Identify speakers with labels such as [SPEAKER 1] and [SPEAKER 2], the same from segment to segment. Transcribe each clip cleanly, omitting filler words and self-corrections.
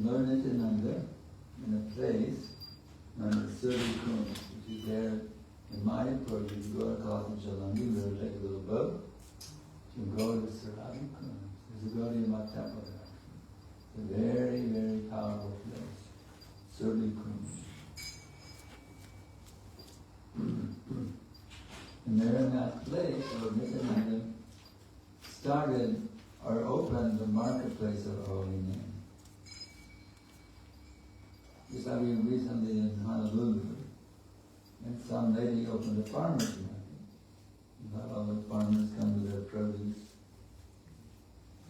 [SPEAKER 1] Lord Nityananda, in a place known as ISKCON, which is there in Mayapur, you can go across the Jalangi River, take a little boat, you can go to ISKCON. There's a Gaudiya temple there. It's a very, very powerful place, ISKCON. And there in that place, Lord Nityananda started or opened the marketplace of the Holy Name. Just like we recently in Honolulu, and some lady opened a farmer's market. Not all the farmers come with their produce,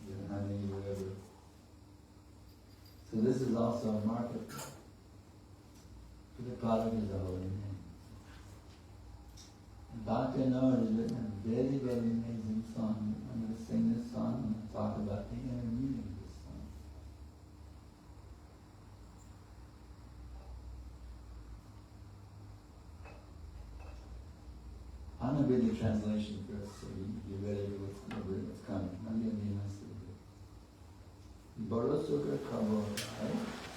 [SPEAKER 1] their honey, whatever. So this is also a marketplace. For the product is the Holy Name. Bhaktivedanta has written a very, very amazing song. I'm going to sing this song and I'll talk about the inner meaning of this song. I'm going to read the translation first so you're ready with what's coming. I'm going to be nice to you. Boro Sukha Kabo Rai,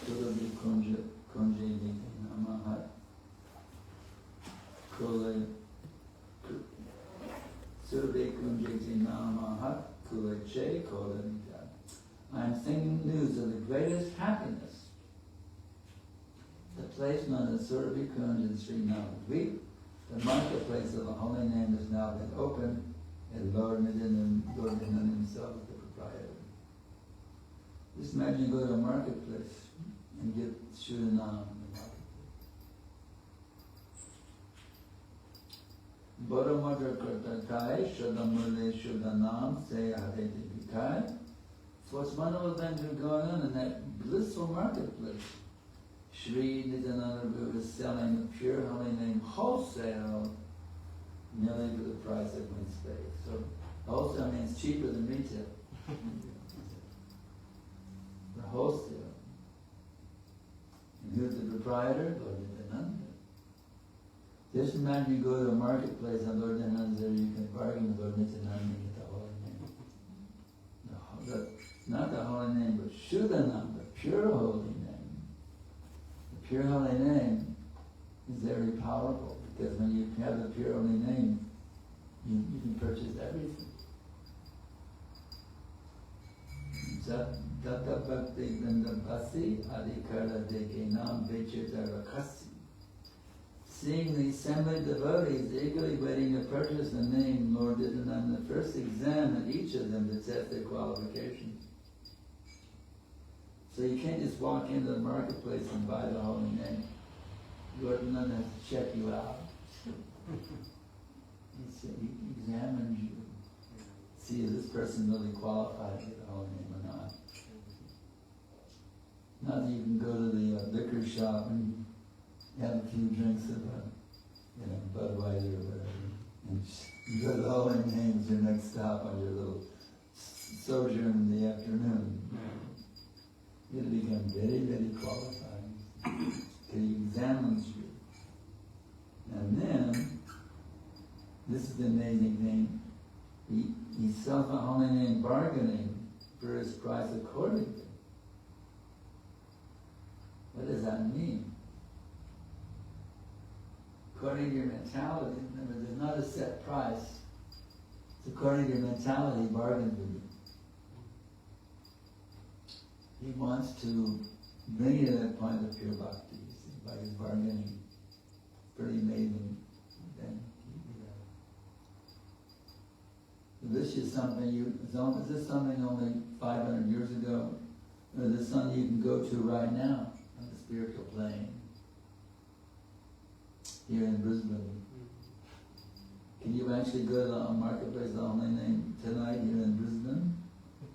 [SPEAKER 1] Surabi Kunji Namahat, Kule Surabi Kunji Namahat, Kule Che Kola Nita. I am singing news of the greatest happiness. The place known as Surabi Kunj in Srimad. The marketplace of the Holy Name has now been opened, and Lord Nityananda himself is the proprietor. Just imagine you go to a marketplace and get Shuddhanam in the marketplace. Bodhamudra Kurtakai, Shuddhamule Shuddhanam, say Adhikari. So what's wonderful things are going on in that blissful marketplace. Sri Nityananda was selling the pure Holy Name wholesale, nearly for the price of one space. So wholesale means cheaper than retail. The wholesale. And who's the proprietor? Lord Nityananda. Just imagine you go to a marketplace and Lord Nityananda there, you can bargain with Lord Nityananda and get the Holy Name. Not the Holy Name, but Shuddhanam, the pure Holy Name. Pure Holy Name is very powerful because when you have the pure Holy Name, you can purchase everything. Tata Bhaktivedanta Swami Srila Prabhupada. Seeing the assembled devotees eagerly waiting to purchase the name, Lord Nityananda first examined each of them to test their qualifications. So you can't just walk into the marketplace and buy the Holy Name. Lord Nityananda has to check you out. He examines you. See if this person really qualifies for the Holy Name or not. Not that you can go to the liquor shop and have a few drinks of Budweiser or whatever. And you go to the Holy Name as your next stop on your little sojourn in the afternoon. You'll become very, very qualified. He examines you. this is the amazing thing, he sells the holy name bargaining for his price accordingly. What does that mean? According to your mentality, remember, there's not a set price. It's according to your mentality, bargain with you. He wants to bring you to that point of pure bhakti, you see, by his bargaining. Pretty amazing. Then, this is something is this something only 500 years ago? Or is this something you can go to right now on the spiritual plane? Here in Brisbane. Can you actually go to the marketplace, the holy name, tonight here in Brisbane?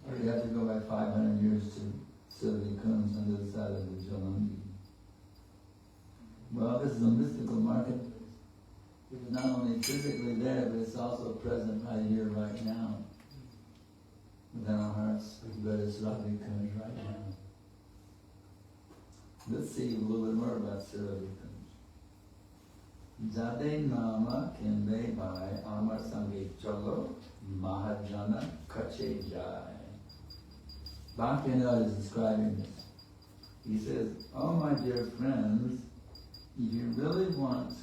[SPEAKER 1] Or do you have to go back 500 years to Silicon on the other side of the Jalangi? Well, this is a mystical marketplace. It's not only physically there, but it's also present right here, right now. Within our hearts, but it's Radhikund right now. Let's see a little bit more about Siradhikund. Jade nama kende bhai amar sange chalo mahajana kache jai. Bhaktivedanta is describing this. He says, oh my dear friends, if you really want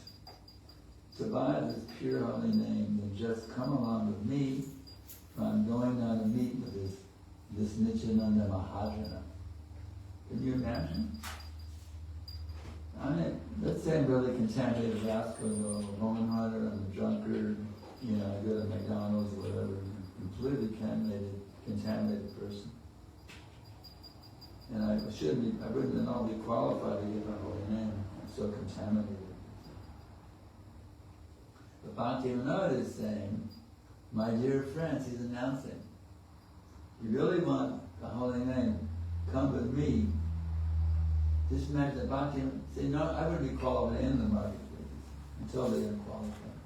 [SPEAKER 1] to buy this pure holy name, then just come along with me, for I'm going now to meet with this Nityananda Mahajana. Can you imagine? I mean, let's say I'm really contaminated rascal, or a woman hunter, I'm a drunkard, I go to McDonald's or whatever, completely contaminated person. And I wouldn't all be qualified to give a holy name. I'm so contaminated. But Bhaktivedanta is saying, my dear friends, he's announcing, you really want the holy name, come with me. Just imagine that Bhaktivedanta, say, no, I wouldn't be qualified in the marketplace until they are qualified.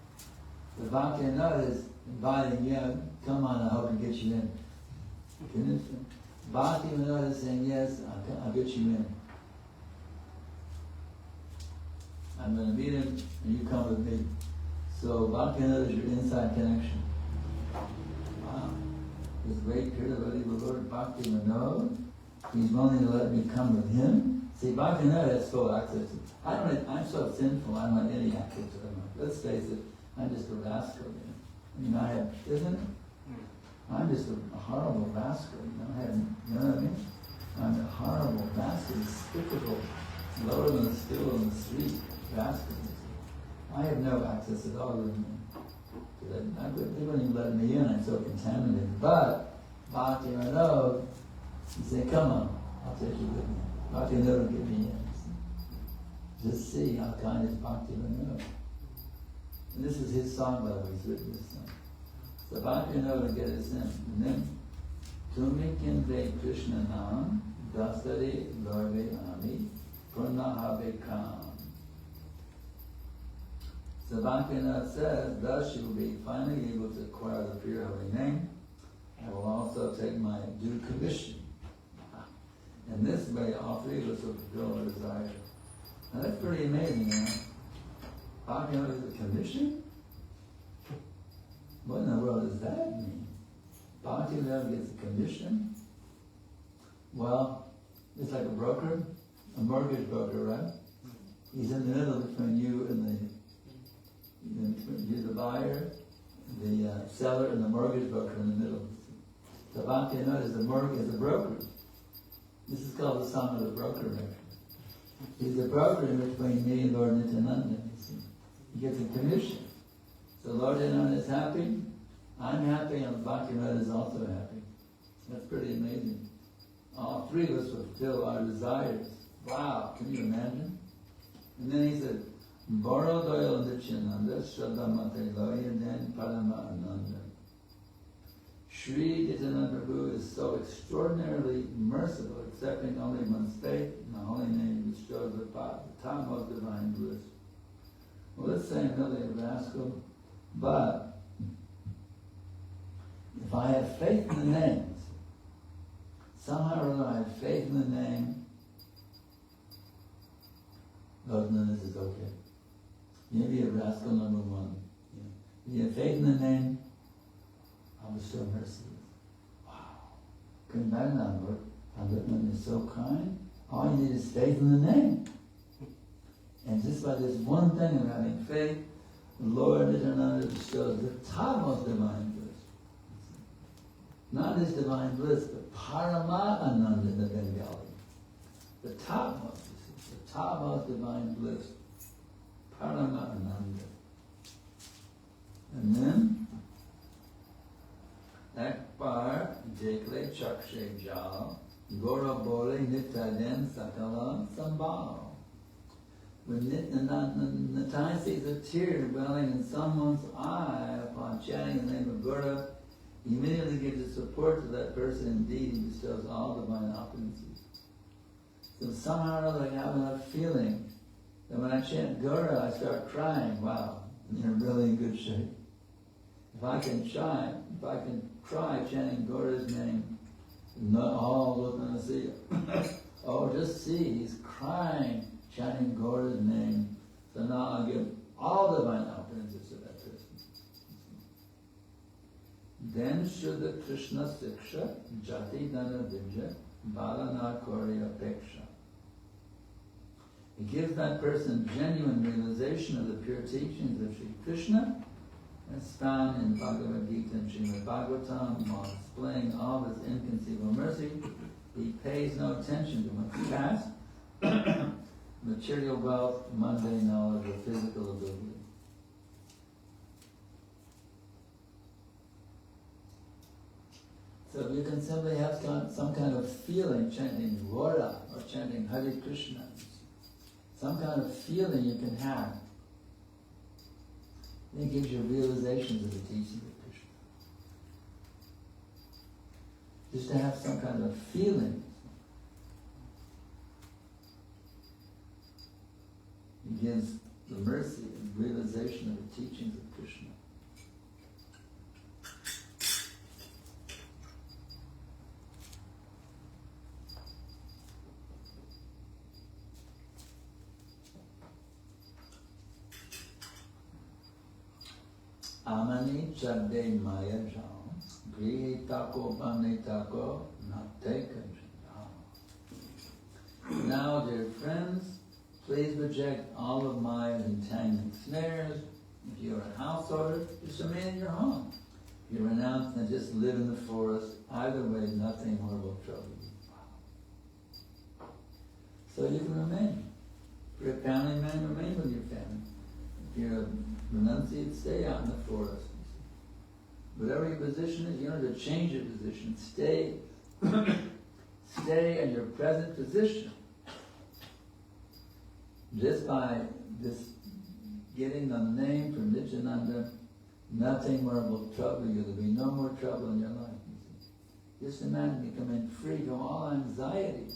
[SPEAKER 1] But Bhaktivedanta is inviting you, come on, I hope to get you in. Bhaktivedanta is saying, yes, I'll get you in. I'm going to meet him, and you come with me. So Bhaktivedanta is your inside connection. Wow. This great pure devotee of the Lord Bhaktivedanta, he's willing to let me come with him. See, Bhaktivedanta has full access. I'm so sinful, I don't have any access to him. Let's face it, I'm just a rascal. Isn't it? I'm just a horrible rascal. You know what I mean? I'm a horrible rascal, despicable, lower than the stool on the street rascal. I have no access at all to him. They wouldn't even let me in, I'm so contaminated. But Bhaktivedanta, he said, come on, I'll take you with me. Bhaktivedanta will get me in. Just see how kind is Bhaktivedanta. And this is his song, by the way, he's written this song. So Bhaktivedanta will get us in. And then, Tumi kinve Krishna nam, dasare lorve ami, purnahabe kam. So Bhaktivedanta says, thus you will be finally able to acquire the pure holy name. I will also take my due commission. In this way, all three of us will fulfill our desires. Now that's pretty amazing, Bhaktivedanta is a commission? What in the world does that mean? Bhaktivedanta gets a commission? Well, it's like a broker, a mortgage broker, right? He's in the middle between you and you're the buyer, the seller, and the mortgage broker in the middle. So Bhaktivedanta is a broker. This is called the song of the broker. He's the broker in between me and Lord Nityananda. He gets a commission. So Lord Nityananda is happy, I'm happy, and Bhaktivedanta is also happy. That's pretty amazing. All three of us will fulfill our desires. Wow, can you imagine? And then he said, Boro doyal Nityananda, Shraddhamate Loya Den Parama Ananda. Sri Nityananda Prabhu is so extraordinarily merciful, accepting only one's faith in the holy name bestows the topmost divine bliss. Well, let's say I'm really a rascal, but if I have faith in the names, somehow or other I have faith in the name, Lord, this is okay. Maybe a rascal number one. You have faith in the name, I'll bestow mercy. Wow. Kirtans, when you're so kind, all you need is faith in the name. And just by this one thing of having faith, the Lord Nityananda bestows the topmost divine bliss. Not his divine bliss, but Paramananda in the Bengali. The topmost divine bliss. Paramananda. And then, Ekbar Jekle Chakshe Jal, Gora Bole Nityaden Sakala Sambhal. When Nityananda sees a tear welling in someone's eye upon chanting the name of Gora, he immediately gives his support to that person. Indeed, he bestows all divine opulences. So somehow or other I have enough feeling that when I chant Gora, I start crying. Wow, you're really in good shape. If I can try chanting Gora's name, not all looking to see it. Oh, just see, he's crying, chanting Gora's name. So now I'll give all divine opulences to that person. Then Shuddha Krishna Siksha, Jati Dana Vidya, Balana Korya Peksha. He gives that person genuine realization of the pure teachings of Sri Krishna, as found in Bhagavad Gita and Srimad Bhagavatam. While displaying all his inconceivable mercy, he pays no attention to what's past, material wealth, mundane knowledge, or physical ability. So you can simply have some kind of feeling chanting Gora or chanting Hare Krishna. Some kind of feeling you can have. It gives you realizations of the teachings of Krishna. Just to have some kind of feeling. It gives the mercy and realization of the teachings of Krishna. Amani chadde maya jam, grihi tako bane tako, not taken. Now, dear friends, please reject all of Maya's entangling snares. If you are a householder, just remain in your home. If you renounce and just live in the forest, either way, nothing horrible trouble you. So you can remain. If you're a family man, remain with your family. If you're a renunciate, stay out in the forest. Whatever your position is, you don't have to change your position. Stay in your present position. Just by this getting the name from Nityananda, nothing more will trouble you. There'll be no more trouble in your life. Just imagine becoming free from all anxiety.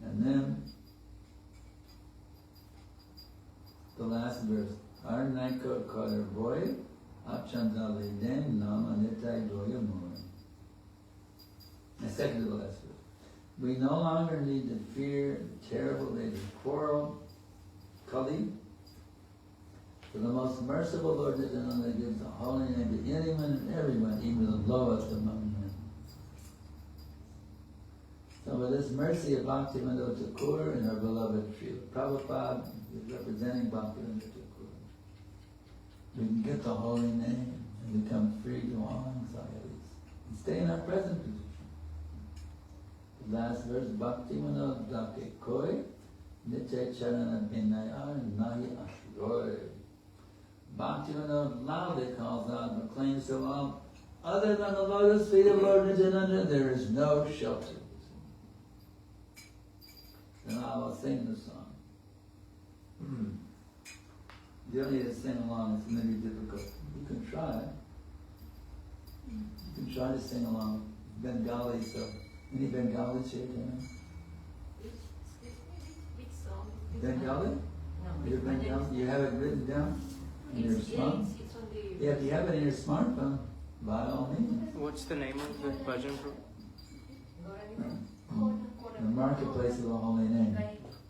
[SPEAKER 1] And then the last verse. Arnaiko Kadarboy, Achandali Den Nama Nitai Doya Moy. The second to the last verse. We no longer need to fear the terrible day of quarrel, Kali. For the most merciful Lord Nityananda gives the holy name to anyone and everyone, even the lowest among men. So with this mercy of Bhaktivedanta Thakur and our beloved Srila Prabhupada is representing Bhaktivedanta Thakur, we can get the holy name and become free from all anxieties and stay in our present position. The last verse, Bhaktivedanta Dake Koi, Nitya Charana Binaya Nahi Ashroy. Bhaktivedanta loudly calls out and proclaims to all, other than the lotus feet of Lord Nityananda, there is no shelter. Then I will sing the song. You don't need to sing along, it's maybe difficult. You can try. You can try to sing along. Bengali, so any Bengalis here, Tana?
[SPEAKER 2] Which song?
[SPEAKER 1] Bengali?
[SPEAKER 2] No.
[SPEAKER 1] You're Bengali? You have it written down in your smartphone? Yeah, if you have it in your smartphone, by all means.
[SPEAKER 3] What's the name of the bhajan group?
[SPEAKER 1] The Marketplace of the Holy Name.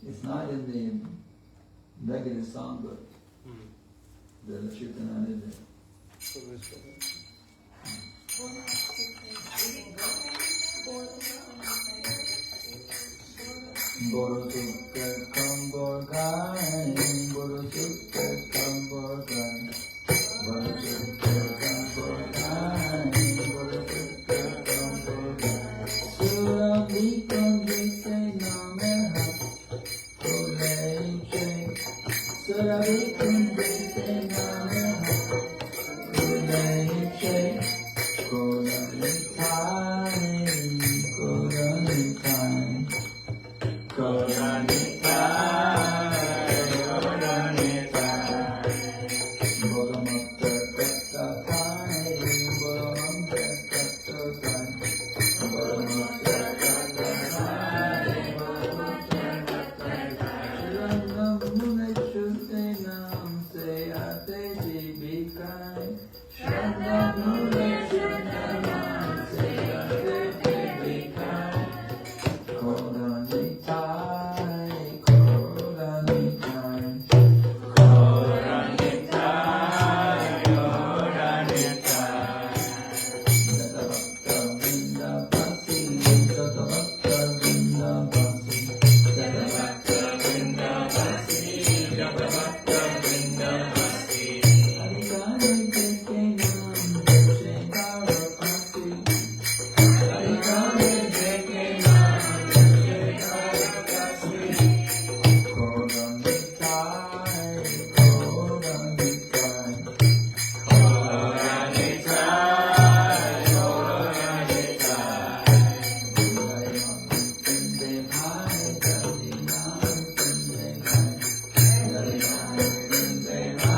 [SPEAKER 1] It's not in the regular songbook. the Nityananda. Boro Sukha Kamborgai, Boro Sukha Kamborgai, Boro Sukha Kamborgai, Boro Sukha Kamborgai. Surabi Kondite Namaha, Kuleiche, Surabi Kondite Namaha, Kuleiche, Koranitai, Koranitai. Koranitai, Koranitai, Boromatta Kattatai, Boromatta Kattatai, Boromatta Kattatai, Boromatta Kattatai, Shiranam Muneshunenam Seyate Jibikai, Shiranam Muneshunenam Seyate Jibikai, Koranitai, Koranitai, Koranitai, Koranitai. Dadavakta Vrindavasi, Dadavakta Vrindavasi, Dadavakta Vrindavasi, Dadavakta Vrindavasi. Adhikari Deke Nam Doshe Dharapati, Adhikari Deke Nam Doshe Dharapati. Koranitai, Koranitai, Koranitai, Koranitai. Vilayam Pinde Bhai, Dalinam Pinde Bhai, Dalinam Pinde Bhai,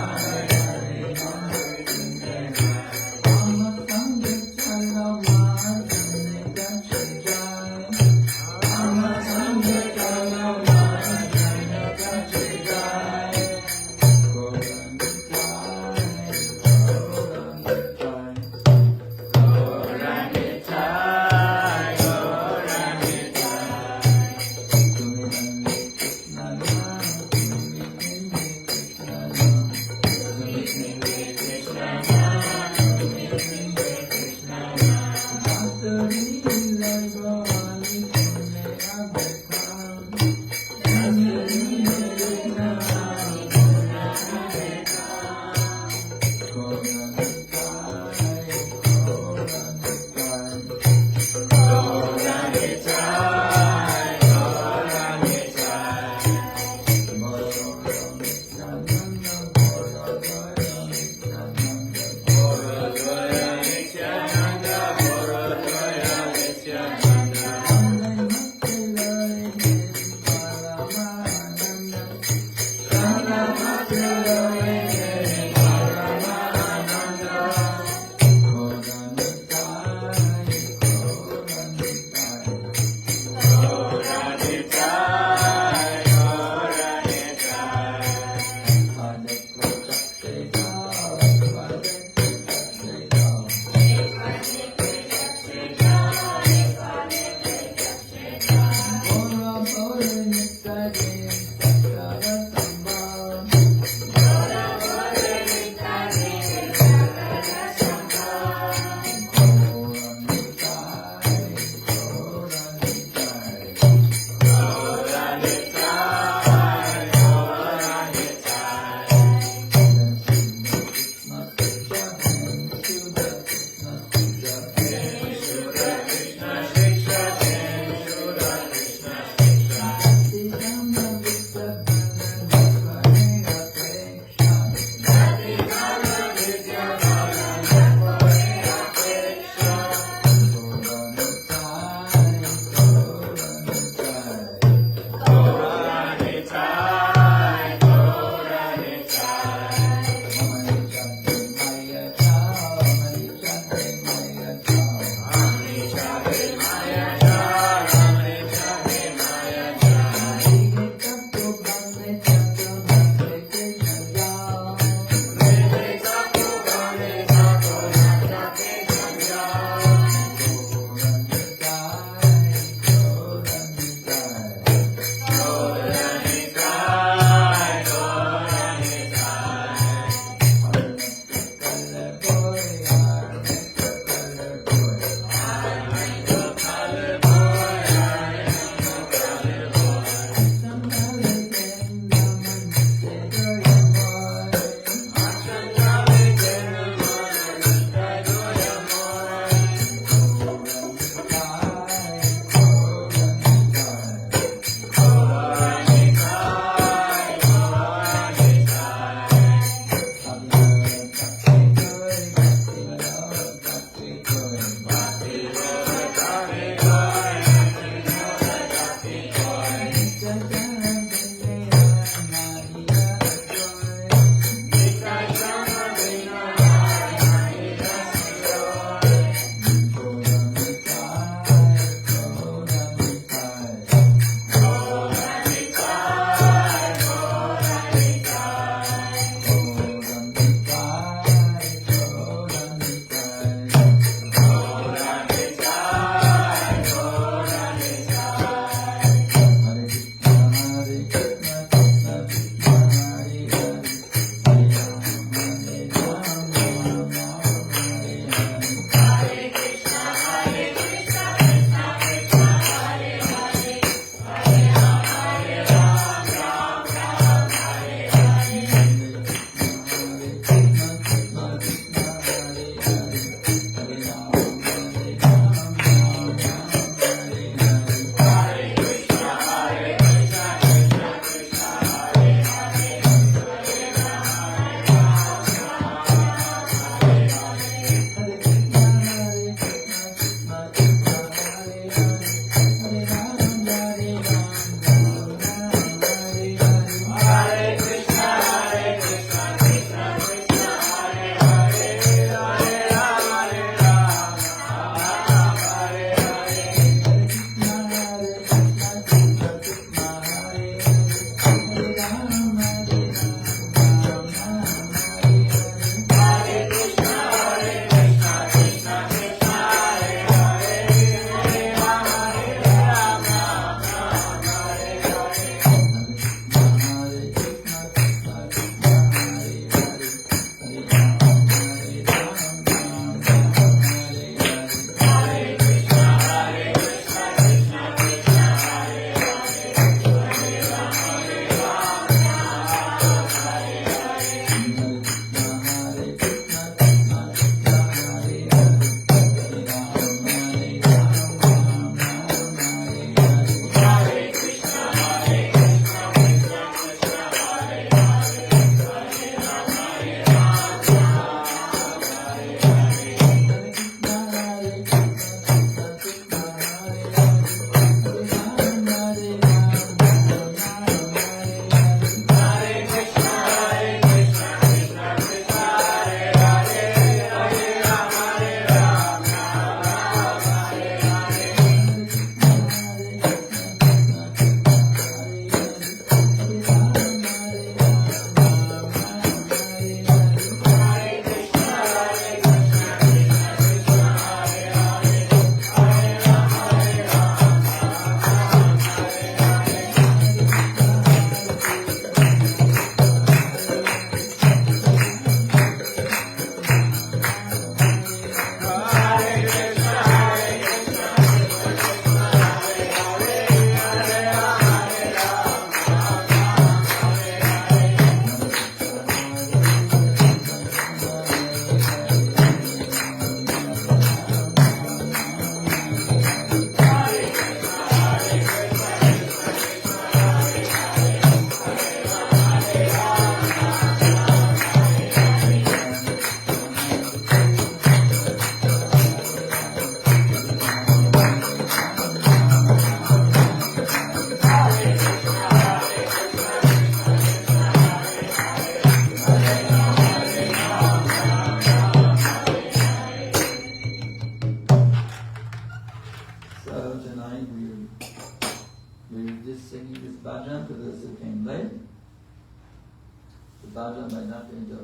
[SPEAKER 1] bhajan by Nityananda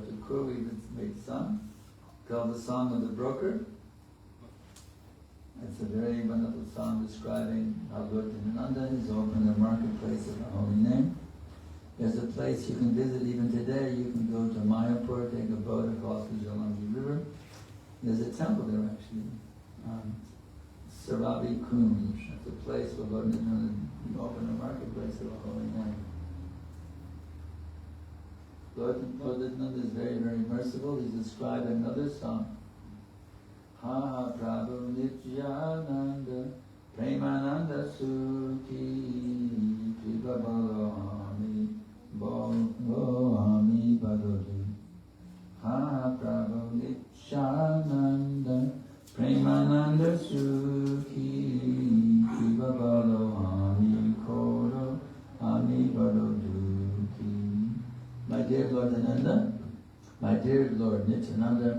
[SPEAKER 1] we made a song called The Song of the Broker. It's a very wonderful song describing how Lord Nityananda is open the marketplace of the holy name. There's a place you can visit even today. You can go to Mayapur, take a boat across the Jalangi River. There's a temple there actually. Sarabi Kunj. It's a place where Lord Nityananda opened the marketplace of the holy name. Lord Nityananda is very, very merciful. He's described in another song. Ha ha Prabhu Nityananda Premananda Sukhi Kripa Balo Ami Badodi. Ha ha Prabhu Nityananda Premananda Sukhi Kripa Balo Ami Koro Ami Badodi. My dear Lord Nityananda, my dear Lord Nityananda,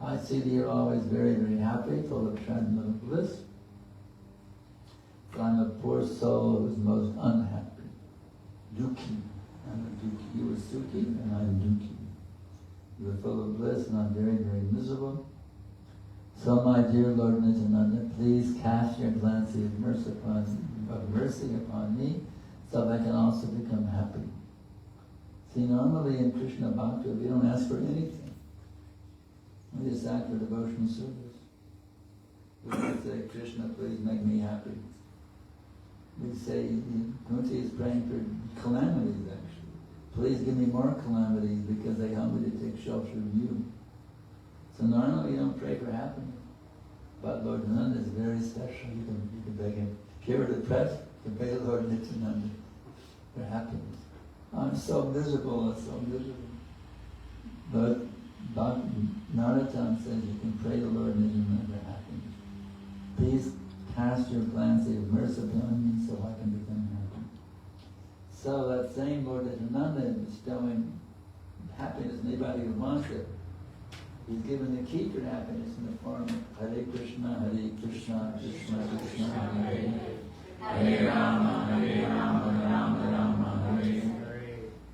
[SPEAKER 1] I see that you're always very, very happy, full of transcendental bliss. I'm a poor soul who's most unhappy. Dukhi. I'm a dukhi. You are Sukhi and I'm dukhi. You are full of bliss and I'm very, very miserable. So my dear Lord Nityananda, please cast your glance of mercy upon me so that I can also become happy. See, normally in Krishna Bhakti, we don't ask for anything. We just ask for devotional service. We don't say, Krishna, please make me happy. We say, Kunti is praying for calamities actually. Please give me more calamities because they help me to take shelter of you. So normally we don't pray for happiness. But Lord Nityananda is very special. You can beg him. If you're depressed, you can beg Lord Nityananda for happiness. I'm so miserable, I'm so miserable. But Narottam says you can pray the Lord Nityananda for happiness. Please cast your glance of mercy upon me so I can become happy. So that same Lord Nityananda is bestowing happiness on anybody who wants it. He's given the key for happiness in the form of Hare Krishna, Krishna Krishna, Hare Hare. Hare Rama, Rama Rama, Hare Hare.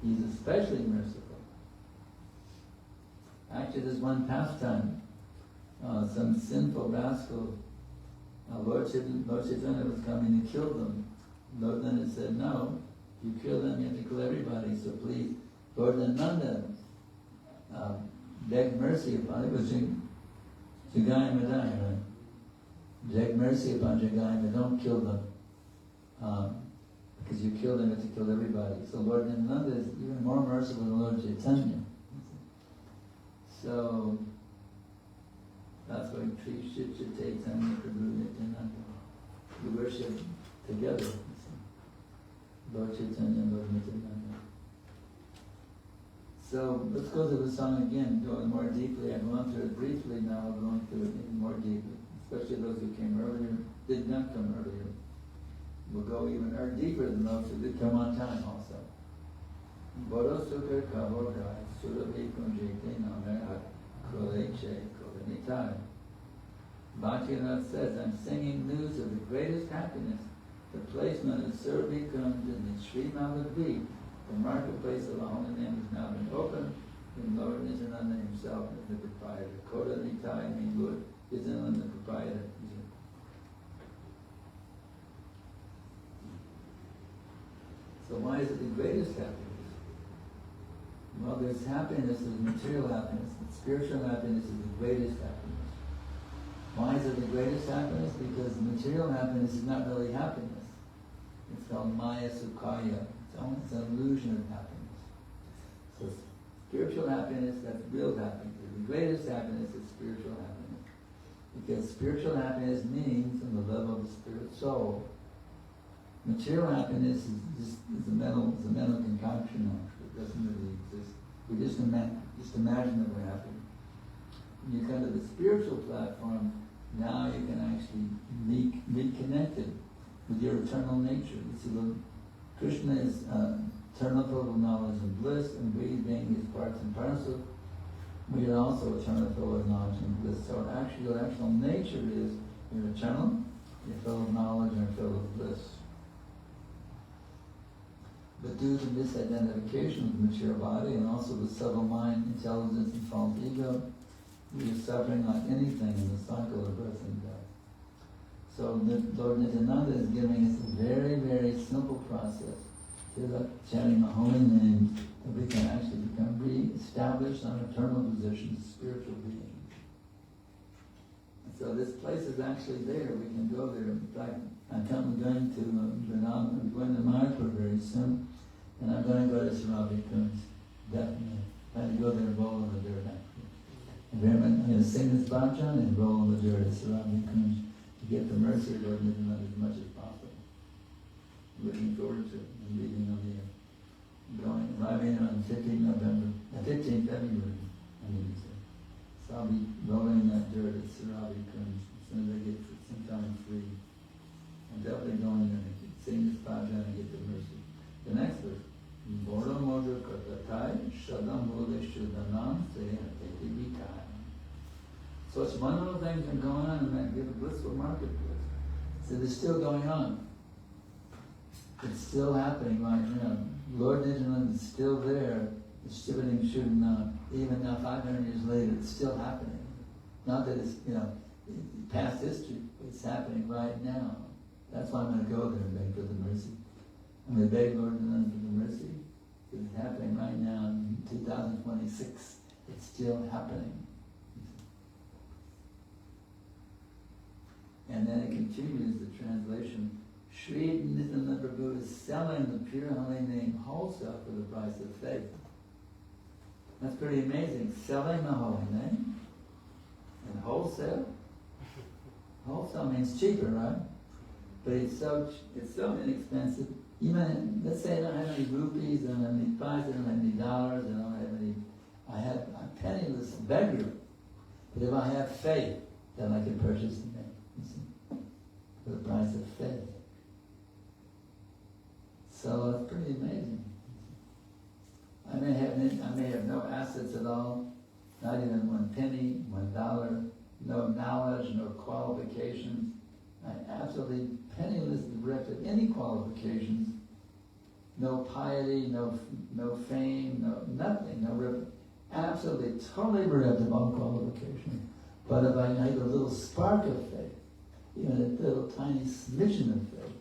[SPEAKER 1] He's especially merciful. Actually, there's one pastime. Some sinful rascal, Lord Chaitanya was coming to kill them. Lord Nityananda said, no, if you kill them, you have to kill everybody. So please, Lord Nityananda begged mercy upon it. It was Jagai Madai, right? Beg mercy upon Jagai, but don't kill them. Because you kill them, you have to kill everybody. So Lord Nityananda is even more merciful than Lord Chaitanya. So that's why we treat Chaitanya Prabhu Nityananda. We worship together. Lord Chaitanya and Lord Nityananda. So let's go to the song again, going more deeply. I've gone through it briefly now, I'll go through it even more deeply. Especially those who came earlier, did not come earlier. We'll go even deeper than those who did come on time also. Boro Sukar Kavodai, Surabi Kunjite Namera Koleche Kolenitai. Bhaktivedanta says, I'm singing news of the greatest happiness, the placement of Surabi Kunj in the Srimad. The marketplace of the holy name has now been opened, and Lord Nityananda himself is the proprietor. Kolenitai means Lord Nityananda, the proprietor. So why is it the greatest happiness? Well, there's happiness, there's material happiness, but spiritual happiness is the greatest happiness. Why is it the greatest happiness? Because material happiness is not really happiness. It's called Maya Sukhaya. It's an illusion of happiness. So spiritual happiness, that's real happiness. The greatest happiness is spiritual happiness. Because spiritual happiness means, on the level of the spirit soul, material happiness is a mental concoction. It doesn't really exist. We just imagine that we're happy. When you come to the spiritual platform, now you can actually be connected with your eternal nature. You see, Krishna is eternal full of knowledge and bliss, and we being his parts and parcel, we are also eternal full of knowledge and bliss. So actually, your actual nature is you're eternal, you're full of knowledge, and you're full of bliss. But due to misidentification of the material body and also the subtle mind, intelligence, and false ego, we are suffering like anything in the cycle of birth and death. So Lord Nityananda is giving us a very, very simple process. Chanting the holy name, that we can actually become re-established on eternal positions, spiritual beings. And so this place is actually there. We can go there. In fact, I'm going to Vrindavan. I'm going to Mayapur very soon, and I'm going to go to Sri definitely. I'm going to go there and roll on the dirt actually. And I'm going to sing this bhajan and roll on the dirt at Sri to get the mercy of Lord Nityananda as much as possible. Looking forward to it and leaving on the arriving on 15th February, I mean to say. So I'll be rolling that dirt at Sarabi Kunj as soon as I get some time free. I'm definitely going there and sing this bhajan and get the mercy. The next verse, Boro Mojo Katatai Shadam Bole Shudanam Sehate Vikai. So it's one of the things that are going on in that blissful marketplace. So it's still going on. It's still happening right now. Lord Nityananda is still there, distributing Shuddhanam. Even now, 500 years later, it's still happening. Not that it's, past history, it's happening right now. That's why I'm going to go there and beg for the mercy. I'm going to beg Lord Nityananda for the mercy. It's happening right now in 2026. It's still happening. And then it continues the translation. Sri Nityananda Prabhu is selling the pure holy name wholesale for the price of faith. That's pretty amazing. Selling the holy name and wholesale. Wholesale means cheaper, right? But it's so inexpensive. Even let's say I don't have any rupees, I don't have any pies, I don't have any dollars, I have a penniless beggar. But if I have faith, then I can purchase the name. You see, for the price of faith. So it's pretty amazing. I may have no assets at all, not even one penny, $1, no knowledge, no qualifications. I'm absolutely penniless, bereft of any qualifications, no piety, no fame, nothing, absolutely, totally bereft of all qualifications. But if I have a little spark of faith, even a little tiny smidgen of faith,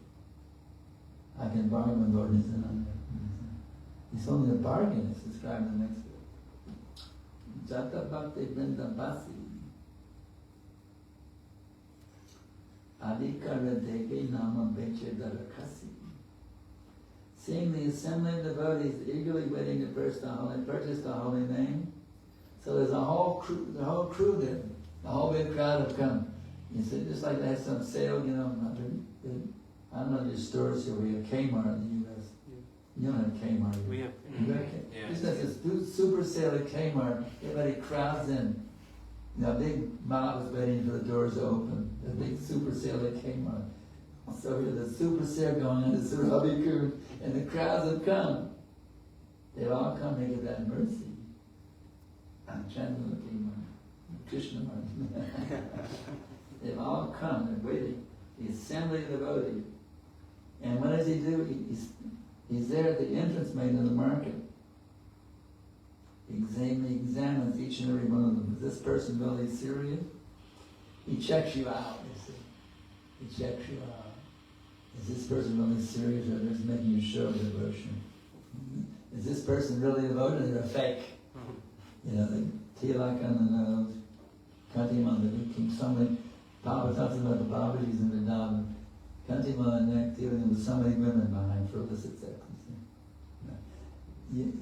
[SPEAKER 1] I can bargain with Lord Nityananda. It's only a bargain, it's described in the next verse. Jata Bhaktivedanta Swami Adhikari Nama Darakasi. Seeing the assembly of devotees eagerly waiting to purchase the holy name. So there's a whole crew there. The whole big crowd have come. You see, just like they had some sale, I don't know, there's stores here. We have Kmart in the U.S. You don't have Kmart.
[SPEAKER 3] We have.
[SPEAKER 1] Yeah. Just like this super sale at Kmart, everybody crowds in. A big mob is waiting for the doors to open. A big super sale at Kmart. So here's a super sale going on at Sarabi Kunj, and the crowds have come. They've all come to get that mercy. I'm chanting the Kmart, Krishna Mart. They've all come, they're waiting. The assembly of devotees. And what does he do? He's there at the entrance made in the market. He examines each and every one of them. Is this person really serious? He checks you out, you see. He checks you out. Is this person really serious, or just making you show devotion? Is this person really devoted, or they're fake? The tilak on the nose, kantim on the neck, somebody, Prabhupada talks about the Babaji's in Vrindavan. Kantim on the neck, dealing with so many women behind for illicit sex.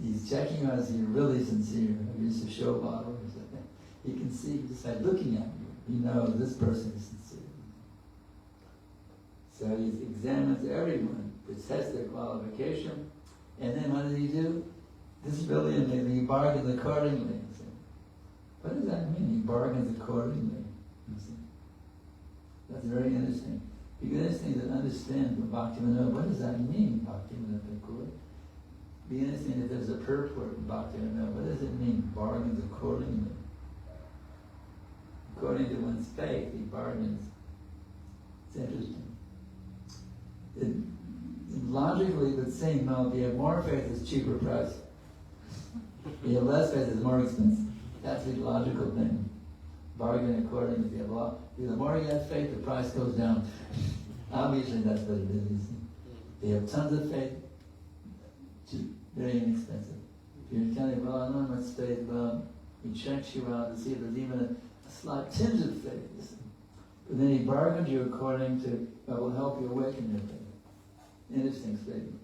[SPEAKER 1] He's checking you out, is he really sincere? Or is he a show bottle or something? He can see, just by looking at you, he knows this person is sincere. So he examines everyone, tests their qualification, and then what does he do? This is really amazing. He bargains accordingly. So what does that mean? He bargains accordingly. You see? That's very interesting. Because it's interesting to understand from Bhaktivedanta, what does that mean, Bhaktivedanta Swami? Be interesting if there's a purport in Bhaktivedanta. What does it mean, bargains accordingly? According to one's faith, he bargains. It's interesting. logically would seem, no, if you have more faith, it's cheaper price. If you have less faith, it's more expensive. That's the logical thing. Bargain according, if you have a lot, the more you have faith, the price goes down. Obviously, that's what it is. You see. If you have tons of faith, cheap, very inexpensive. If you're telling, well, I don't have much faith, well, he checks you out to see if there's even a slight tinge of faith. You see. But then he bargains you according to what will help you awaken your faith. Interesting statement.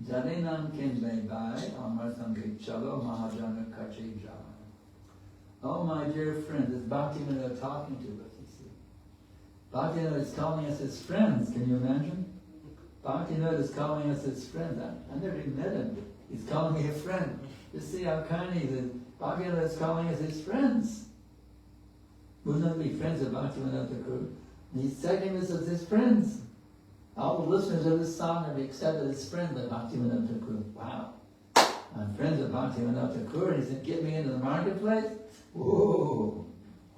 [SPEAKER 1] Jarinam kinve bai amar samgit chalo mahajana kachi jai. Oh my dear friends, it's Bhaktivedanta talking to us, you see. Bhaktivedanta is calling us his friends, can you imagine? Bhaktivedanta is calling us his friends. I never even met him. He's calling me a friend. You see how kind he is. Bhaktivedanta is calling us his friends. We're not be friends of Bhaktivedanta. He's taking us as his friends. All the listeners of this song have accepted as friends of Bhaktivedanta Thakur. Wow. I'm friends of Bhaktivedanta Thakur. He said, get me into the marketplace? Whoa.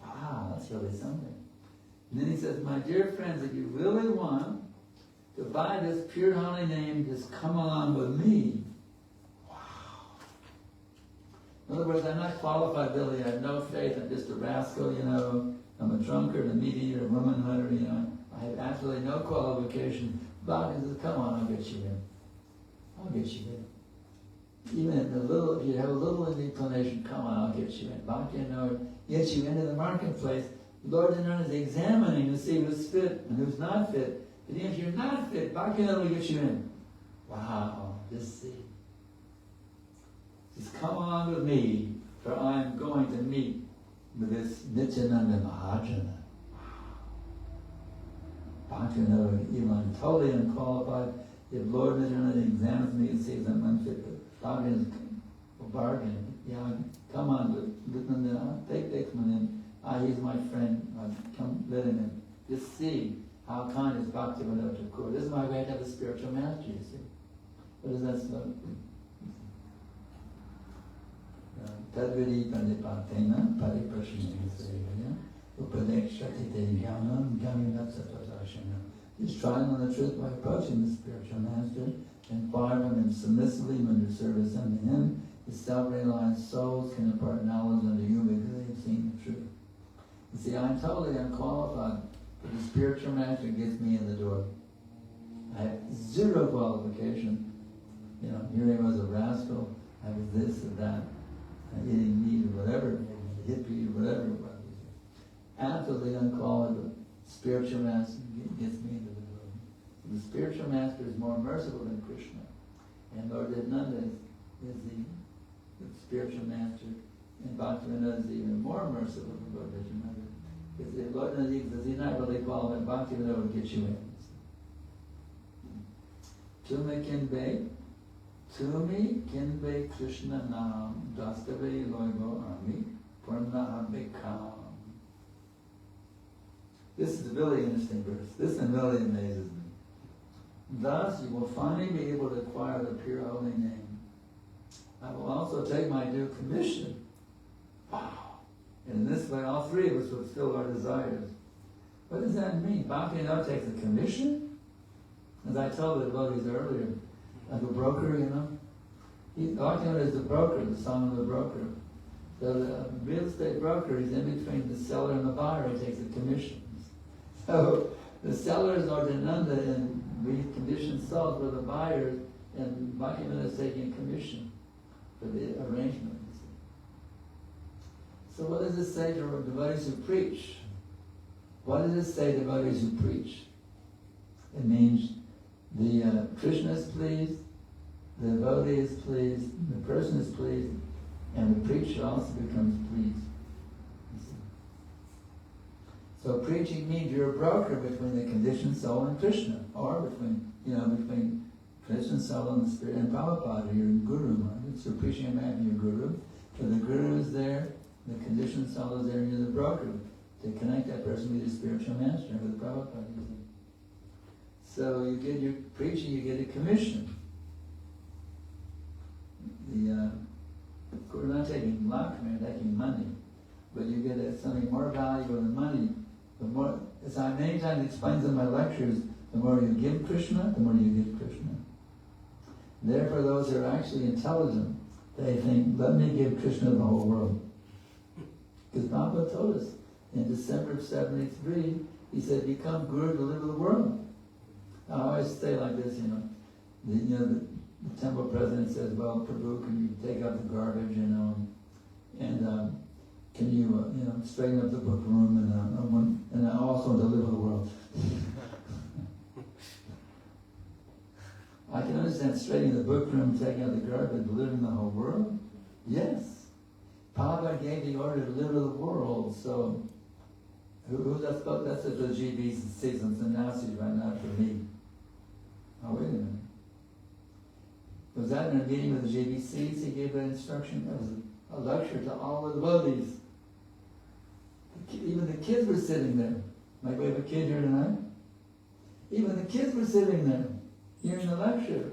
[SPEAKER 1] Wow, that's really something. And then he says, my dear friends, if you really want to buy this pure holy name, just come along with me. Wow. In other words, I'm not qualified, Billy. I have no faith. I'm just a rascal, you know. I'm a drunkard, a meat eater, a woman hunter, you know. I have absolutely no qualification. Bhakti says, come on, I'll get you in. I'll get you in. Even if you have a little inclination, come on, I'll get you in. Bhakti gets you into the marketplace. Lord is examining to see who's fit and who's not fit. And if you're not fit, Bhakti will get you in. Wow, just see. Just come along with me, for I am going to meet with this Nityananda Mahajana. Bhakti even I'm totally unqualified. If Lord Nityananda examines me and sees I'm unfit, Bhakti is a bargain. Yeah, come on, Nityananda, take Dixman in. He's my friend. Come, let him in. Just see how kind is Bhaktivedanta Thakur. This is why we have to have a spiritual master, you see. What does that say? Tadvidi Padipatena Pariprashina Sevaya Upadekshati Devyanam Gaminatsatasashana. He's trying on the truth by approaching the spiritual master, inquire him and submissively render service unto him. His self-realized souls can impart knowledge unto you because they have seen the truth. You see, I'm totally unqualified, but the spiritual master gets me in the door. I have zero qualification. You know, here he was a rascal, I was this or that, eating meat or whatever, hippie or whatever it was. Absolutely unqualified. Spiritual master gets me into the door. The spiritual master is more merciful than Krishna. And Lord Nityananda is the spiritual master. And Bhaktivedanta is even more merciful than Lord Nityananda. Because if Lord Nityananda does he not really qualified, Bhaktivedanta will get you in. Tumi kinbe Krishna nam dastave loigo ami purna abhikam. This is a really interesting verse. This one really amazes me. Thus you will finally be able to acquire the pure holy name. I will also take my due commission. Wow. And in this way all three of us fulfill our desires. What does that mean? Bhaktivedanta takes a commission? As I told the devotees earlier, like a broker, you know. Bhaktivedanta is the broker, the son of the broker. So the real estate broker, he's in between the seller and the buyer, he takes a commission. So the sellers are Nityananda and we condition souls for the buyers, and Bhaktivedanta is taking a commission for the arrangement. So what does it say to devotees who preach? What does it say to devotees who preach? It means the Krishna is pleased, the devotee is pleased, the person is pleased, and the preacher also becomes pleased. So preaching means you're a broker between the conditioned soul and Krishna, or between Krishna soul and the spirit and Prabhupada, your guru. Right? So preaching and having your guru. So the guru is there, the conditioned soul is there, and you're the broker to connect that person with your spiritual master, with Prabhupada. So you get your preaching, you get a commission. We're not taking luck, we're taking money, but you get something more valuable than money. But more, as I many times explained in my lectures, The more you give Krishna, the more you give Krishna. Therefore, those who are actually intelligent, they think, let me give Krishna the whole world. Because Prabhupada told us in December of 73, he said, become Guru to live in the world. I always say like this, the temple president says, well, Prabhu, can you take out the garbage, and can you, straighten up the book room and also deliver the world. I can understand straightening the book room, taking out the garbage, delivering the whole world. Yes. Prabhupada gave the order to deliver the world, so who that's about? That's the GBs and seasons and announcements right now for me. Oh, wait a minute. Was that in a meeting with the JBCs he gave that instruction? That was a lecture to all the devotees. Even the kids were sitting there. Like we have a kid here tonight. Even the kids were sitting there, hearing the lecture.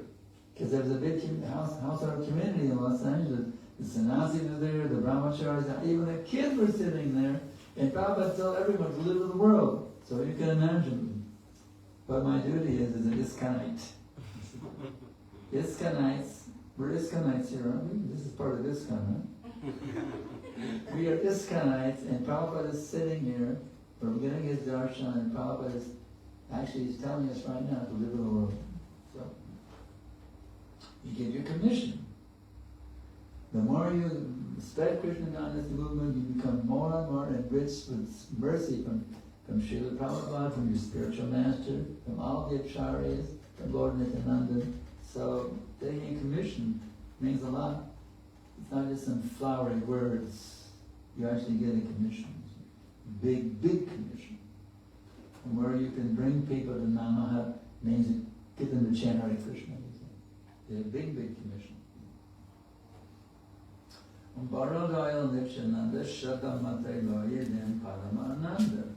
[SPEAKER 1] Because there was a big household community in Los Angeles. The sannyasis were there, the brahmacharis, even the kids were sitting there. And Prabhupada told everyone to live in the world. So you can imagine. What my duty is an ISKCONite. ISKCONites. We're ISKCONites here, aren't we? This is part of ISKCON, right? We are ISKCONites, and Prabhupada is sitting here. We're getting his darshan, and Prabhupada is actually he's telling us right now to live in the world. So, you get your commission. The more you spread Krishna consciousness movement, you become more and more enriched with mercy from Srila Prabhupada, from your spiritual master, from all the acharyas, from Lord Nityananda. So taking a commission means a lot. It's not just some flowery words. You actually get a commission. Big, big commission. And where you can bring people to Namaha means you get them to chant Hare Krishna. It's a big, big commission. Barodaya Nityananda Shadamate Loyedin Paramananda.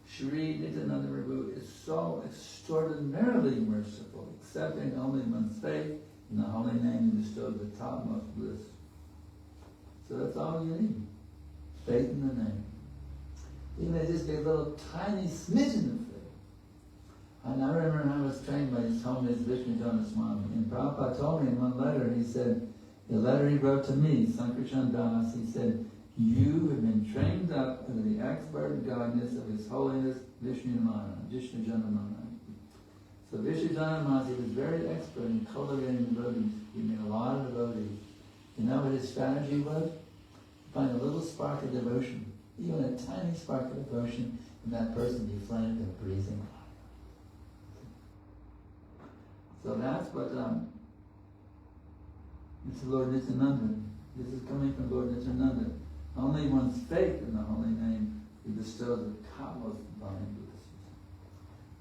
[SPEAKER 1] Shri Nityananda Prabhu is so extraordinarily merciful, accepting only one's faith in the holy name and bestowed the topmost bliss. So that's all you need. Faith in the name. Even if just be a little tiny smidgen of faith. And I remember when I was trained by His Holiness Bhaktivedanta Swami, and Prabhupada told me in one letter, he said, the letter he wrote to me, Sankarshan das, he said, you have been trained up under the expert guidance of His Holiness Vishnu Jana Maharaj. So Vishnu Jana Maharaj was very expert in cultivating devotees. He made a lot of devotees. You know what his strategy was? Find a little spark of devotion, even a tiny spark of devotion, and that person be flamed in a breathing fire. So that's what this is Lord Nityananda. This is coming from Lord Nityananda. Only one's faith in the holy name will bestow the topmost divine bliss.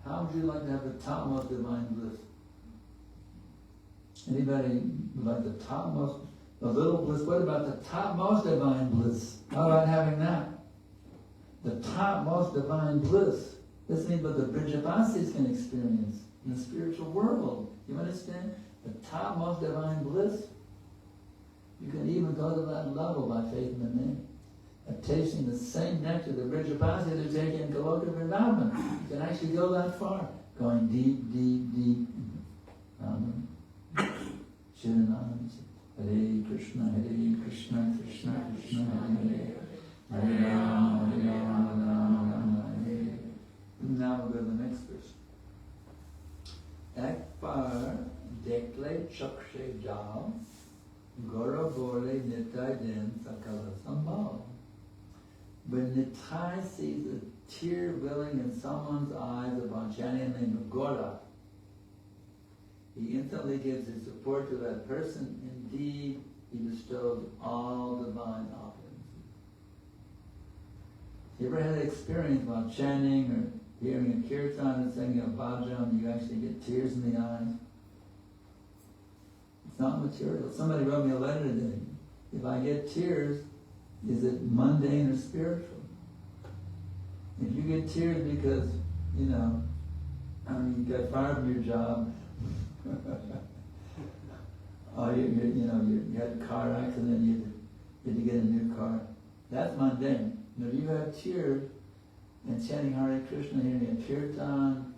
[SPEAKER 1] How would you like to have the topmost divine bliss? Anybody would like the topmost, the little bliss? What about the topmost divine bliss? How about having that? The topmost divine bliss. This means what the Brijavasis can experience in the spiritual world. You understand? The topmost divine bliss. You can even go to that level by faith in the name. Of tasting the same nectar the Brijavasis are taking in Gaudiya Vrindavan. You can actually go that far. Going deep, deep, deep. Shiranam. Hare Krishna, Krishna, Krishna, Hare. Hare Rama, Rama, Hare. Now we'll go to the next verse. Ek par dekle chakshe jal. Gora bole nitai den sakala sambal. When Nitai sees a tear welling in someone's eyes upon chanting the name of Gora, he instantly gives his support to that person. Indeed, he bestows all divine offerings. You ever had an experience while chanting or hearing a kirtan and singing a bhajan, you actually get tears in the eyes? It's not material. Somebody wrote me a letter today. If I get tears, is it mundane or spiritual? If you get tears because, you got fired from your job, or you had a car accident, you had to get a new car, that's mundane. If you have tears and chanting Hare Krishna, hearing a kirtan,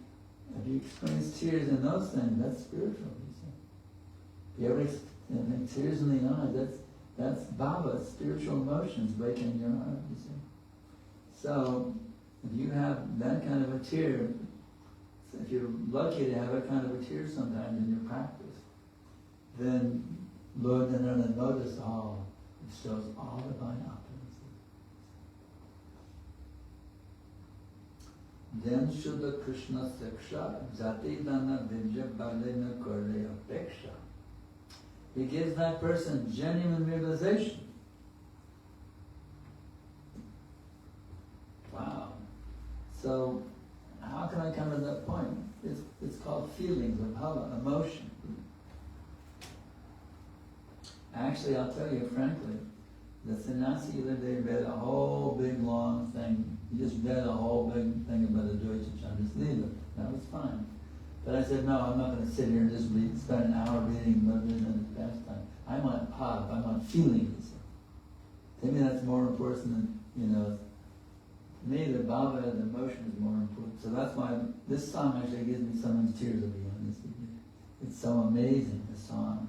[SPEAKER 1] If you experience tears in those things, that's spiritual, you see. If you ever experience tears in the eyes, that's Baba, spiritual emotions waking in your heart, you see. So, if you have that kind of a tear, if you're lucky to have that kind of a tear sometimes in your practice, then Lord Nityananda notice all, it shows all divine opulence. Then Shuddha Krishna Siksha Jati Dana Vidya Balena Kore Apeksha. He gives that person genuine realization. Wow. So, how can I come to that point? It's called feelings of bhava, emotion. Actually, I'll tell you frankly, the sannyasi the other day read a whole big long thing. He just read a whole big thing about the Deutsche Chandras. That was fine. But I said, no, I'm not going to sit here and just spend an hour reading Bhagavatam pastime. I want bhav, I want feelings. To me, that's more important than, to me, the bhava and the emotion is more important. So that's why this song actually gives me someone's tears, to be honest with you. It's so amazing, this song.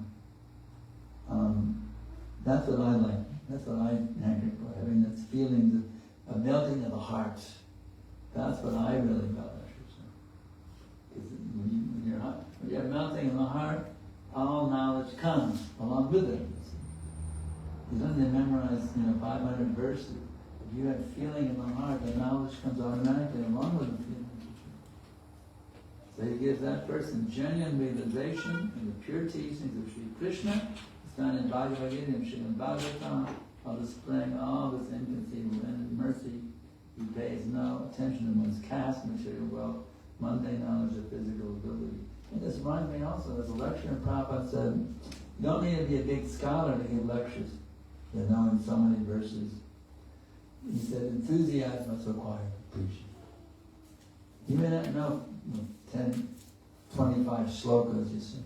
[SPEAKER 1] That's what I like. That's what I hanker for, having those feelings of melting of the heart. That's what I really felt, I should say. Because when you're melting in the heart, all knowledge comes along with it. You don't need to memorize, 500 verses. If you have feeling in the heart, the knowledge comes automatically along with the feeling. So he gives that person genuine realization in the pure teachings of Sri Krishna. It's found in Bhagavatam and Srimad Bhagavatam, while displaying all this inconceivable mercy. He pays no attention to one's caste, material wealth, mundane knowledge, or physical ability. And this reminds me also, there's a lecture in Prabhupada said, you don't need to be a big scholar to give lectures, knowing so many verses. He said, enthusiasm is required for preaching. You may not know 10, 25 shlokas, you see.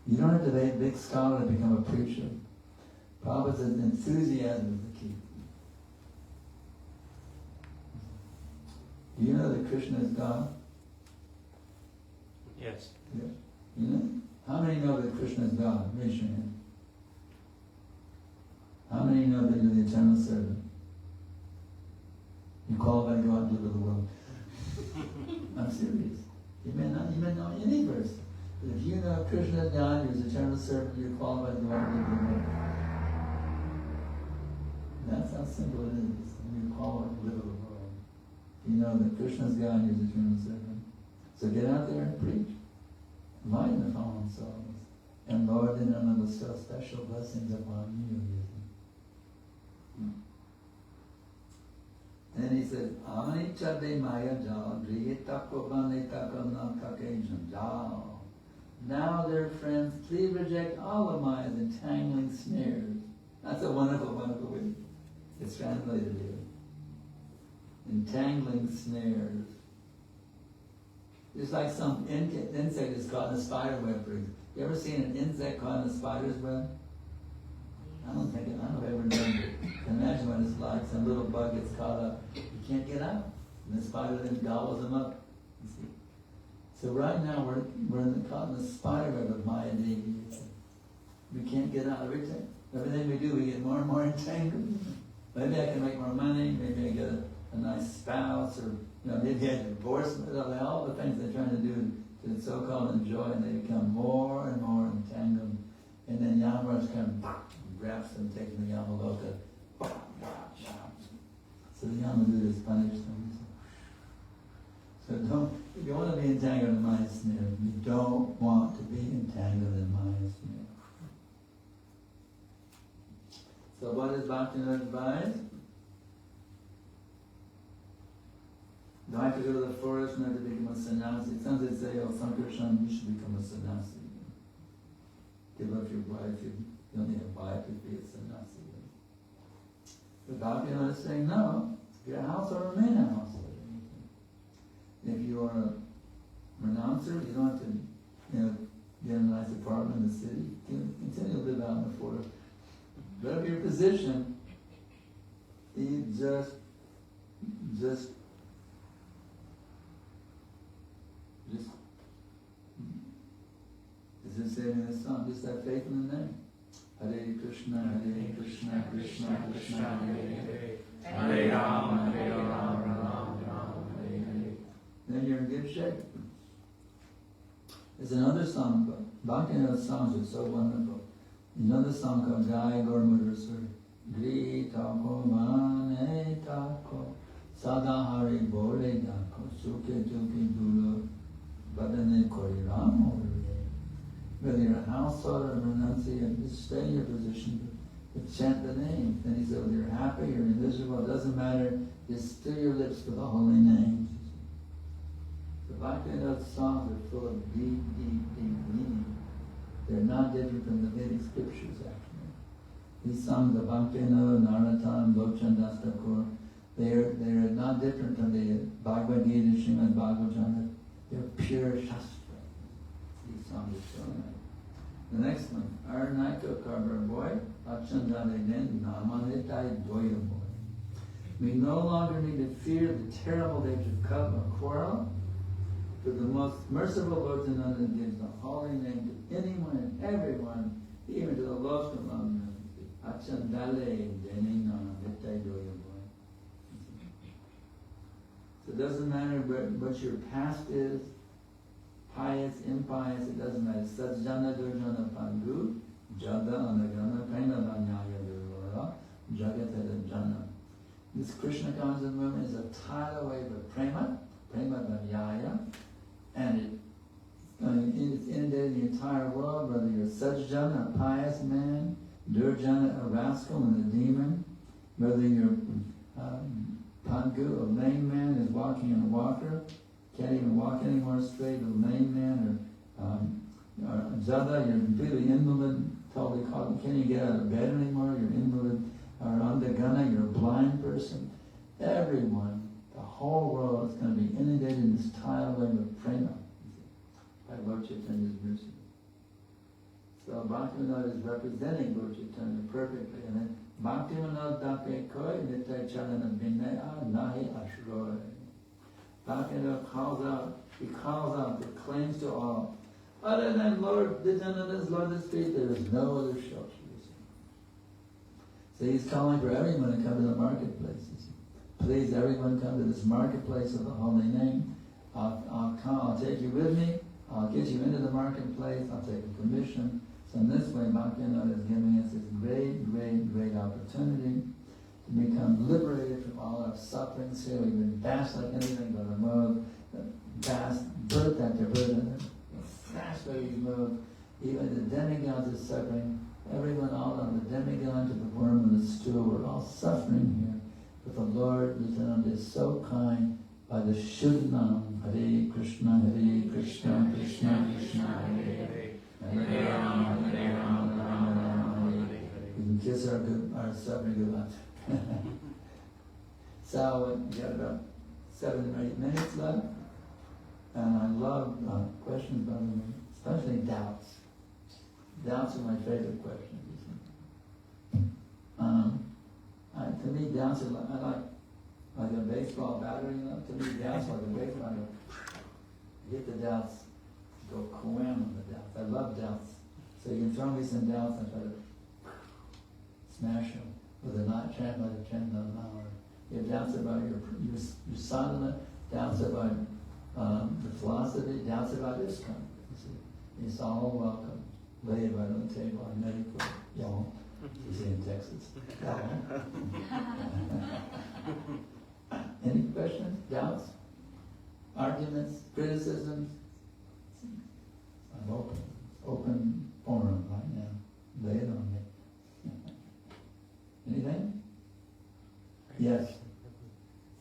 [SPEAKER 1] You don't have to be a big scholar to become a preacher. Prabhupada says enthusiasm is the key. Do you know that Krishna is God?
[SPEAKER 3] Yes.
[SPEAKER 1] Yes. You know? How many know that Krishna is God? Raise your hand. How many know that you're the eternal servant? You qualify to go out and deliver the world. I'm serious. You may know any verse. But if you know Krishna is God, you're his eternal servant, you're qualified to go out and deliver the world. That's how simple it is. You're qualified to deliver the world. You know that Krishna is God, you're his eternal servant. So get out there and preach. Enlighten the fallen souls. And Lord, in none of bestow special blessings upon you. Then he says, Amani chade maya jal, driyetako banetako nakake janjal. Now, dear friends, please reject all of Maya's entangling snares. That's a wonderful, wonderful way it's translated here. Entangling snares. Just like some insect is caught in a spider web, for example. You ever seen an insect caught in a spider's web? I don't know if I ever remember. Imagine what it's like. Some little bug gets caught up. You can't get out. And the spider then gobbles them up. You see? So right now we're caught in the spider web of Maya Devi. We can't get out. Everything we do, we get more and more entangled. Maybe I can make more money. Maybe I get a nice spouse, or maybe I divorce. All the things they're trying to do to so-called enjoy, and they become more and more entangled. And then Yamaraj comes, grabs them, takes them to Yamaloka. So the Yamadutas punish them. So if you want to be entangled in Maya's snare, you don't want to be entangled in Maya's snare. So what does Bhaktivinoda advise? Do I have to go to the forest and have to become a sannyasi? Some they say, Sankarshan, you should become a sannyasi. Give up your wife, you don't need a wife to be a sannyasi. But Bhaktivinoda is saying, no, if you're a householder, remain a householder. If you are a renouncer, you don't have to, get a nice apartment in the city. You can continue to live out in the forest. Whatever your position, you just chanting this song, just have faith in the name. Hare Krishna, Krishna Krishna, Hare Hare Rama, Rama Hare Hare. Then you're in good shape. There's another song, Bhaktivedanta songs are so wonderful. Another song called Jai Gaur Mudra Gri Tako Mane Tako Sadahari Bole Dako Suke Tuki Dulu Badane Kori Ram. Whether you're a household or a renunciant, just stay in your position to chant the name. Then he said, whether you're happy or miserable, it doesn't matter, just stir your lips for the holy names. The Bhaktivedanta songs are full of deep, deep, deep meaning. They're not different from the Vedic scriptures, actually. These songs of Bhaktivedanta, Narottam, Lochan Das Thakur, they're not different from the Bhagavad Gita, Srimad Bhagavatam. They're pure Shastra. These songs are so nice. The next one, Arnaika Karbar Boy, Achandale Den, Namanitai Doya Boy. We no longer need to fear the terrible danger of quarrel, for the most merciful Lord Nityananda gives the holy name to anyone and everyone, even to the lost among them. Achandale Den, Namanitai Doya Boy. So it doesn't matter what your past is, pious, impious, it doesn't matter. Sajjana durjana pandu, jada anagana, prema vanyaya durvara, jagatara jana. This Krishna conscious movement is a tidal wave of prema vanyaya, and it's inundated the entire world, whether you're sajjana, a pious man, durjana, a rascal and a demon, whether you're pandu, a lame man who's walking in a walker, can't even walk anymore straight, a lame man, or jada, you're completely invalid, totally caught, you can't even get out of bed anymore, you're invalid, or andagana, you're a blind person. Everyone, the whole world is going to be inundated in this tidal wave of prema by Lord Chaitanya's mercy. So Bhaktivedanta is representing Lord Chaitanya perfectly, and then Bhaktivedanta dape koi nitai chalana binaya nahi ashroy. Bhaktivedanta he calls out, proclaims to all, other than Lord Nityananda's Lord's feet, there is no other shelter. So he's calling for everyone to come to the marketplace. Please, everyone, come to this marketplace of the holy name. I'll take you with me. I'll get you into the marketplace. I'll take a commission. So in this way, Bhaktivedanta is giving us this great, great, great opportunity to become liberated from all our sufferings here. We've been bashed like anything but a mode, bashed, birth after birth, smashed by these modes. Even the demigods are suffering. Everyone, all of the demigod to the worm and the stool, we're all suffering here. But the Lord Nityananda is so kind by the Shuddhanam, Hare Krishna, Krishna Krishna, Hare Hare, Hare Rama, Rama, Hare Hare. We can kiss our suffering goodbye. So we got about 7 or 8 minutes left, and I love questions, by the way, especially doubts. Doubts are my favorite questions. To me, doubts are like a baseball battery. To me, doubts are like a baseball. Hit the doubts, go wham on the doubts. I love doubts. So you can throw me some doubts and try to smash them with a not chant like a chant of an hour. You have doubts about your sadhana, doubts about the philosophy, doubts about ISKCON. It's all welcome. Lay it right on the table. I meditate. Y'all. You see in Texas. Any questions, doubts, arguments, criticisms? I'm open. Open forum right now. Lay it on me. Anything? Yes.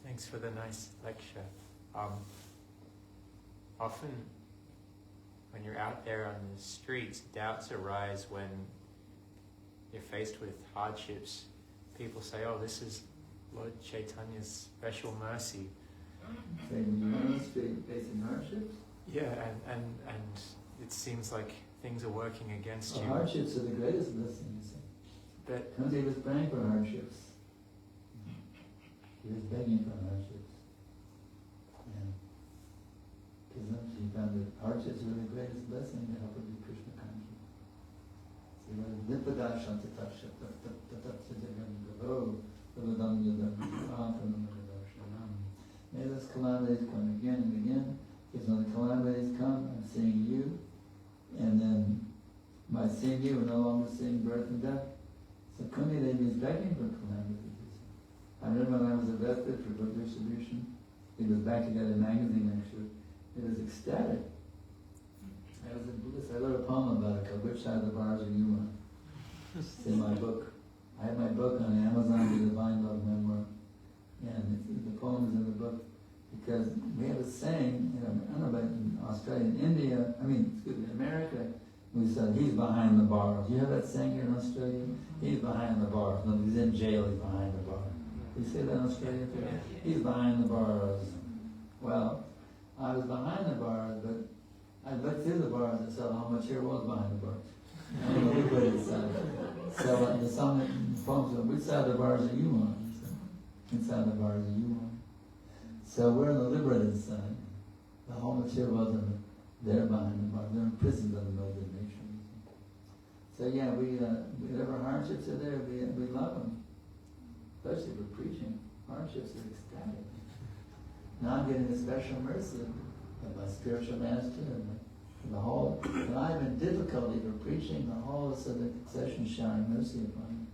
[SPEAKER 3] Thanks for the nice lecture. Often when you're out there on the streets, doubts arise when you're faced with hardships. People say, oh, this is Lord Chaitanya's special mercy.
[SPEAKER 1] Facing hardships?
[SPEAKER 3] Yeah, and it seems like things are working against you.
[SPEAKER 1] Hardships are the greatest blessing, you see.
[SPEAKER 3] But
[SPEAKER 1] Kunti was praying for hardships. He was begging for hardships. Because she found that hardships were the greatest blessing to help her be Krishna conscious. May those calamities come again and again. Because when the calamities come, I'm seeing you, and then by seeing you, we're no longer seeing birth and death. So Kuni Devi is begging for calamities. I remember when I was arrested for book distribution, it was back together magazine actually. It was ecstatic. I was in bliss. I wrote a poem about it called Which Side of the Bars Are You On? It's in my book. I have my book on Amazon, The Divine Love Memoir. And the poem is in the book because we have a saying, I don't know about in Australia, in India, America, we said, he's behind the bars. You have that saying here in Australia? He's behind the bars. No, he's in jail, he's behind the bars. You say that in Australia too? He's behind the bars. Well, I was behind the bars, but I looked through the bars and saw how much here was behind the bars. I don't know what it said. So the song, the poem said, which side of the bars are you on? Inside the bars are you on? So we're on the liberated side. The whole material wasn't there behind the bars. They're imprisoned under no divination. So yeah, whatever hardships are there, we love them. Especially for preaching. Hardships are ecstatic. Now I'm getting a special mercy of my spiritual master and the whole, when I'm in difficulty for preaching, the whole of the session showering mercy upon me.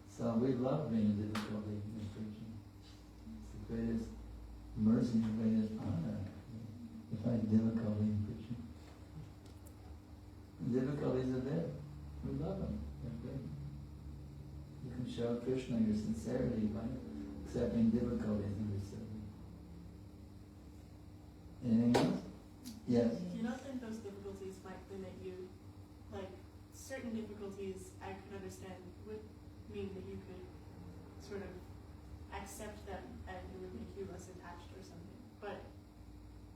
[SPEAKER 1] So we love being in difficulty in preaching. It's the greatest mercy, the greatest honor. We find difficulty in preaching. The difficulties are there. We love them. They're great. You can show Krishna your sincerity by accepting difficulties and receiving. Anything else? Yes.
[SPEAKER 2] Do you not think those difficulties might limit you? Like, certain difficulties I could understand would mean that you could sort of accept them and it would make you less attached or something. But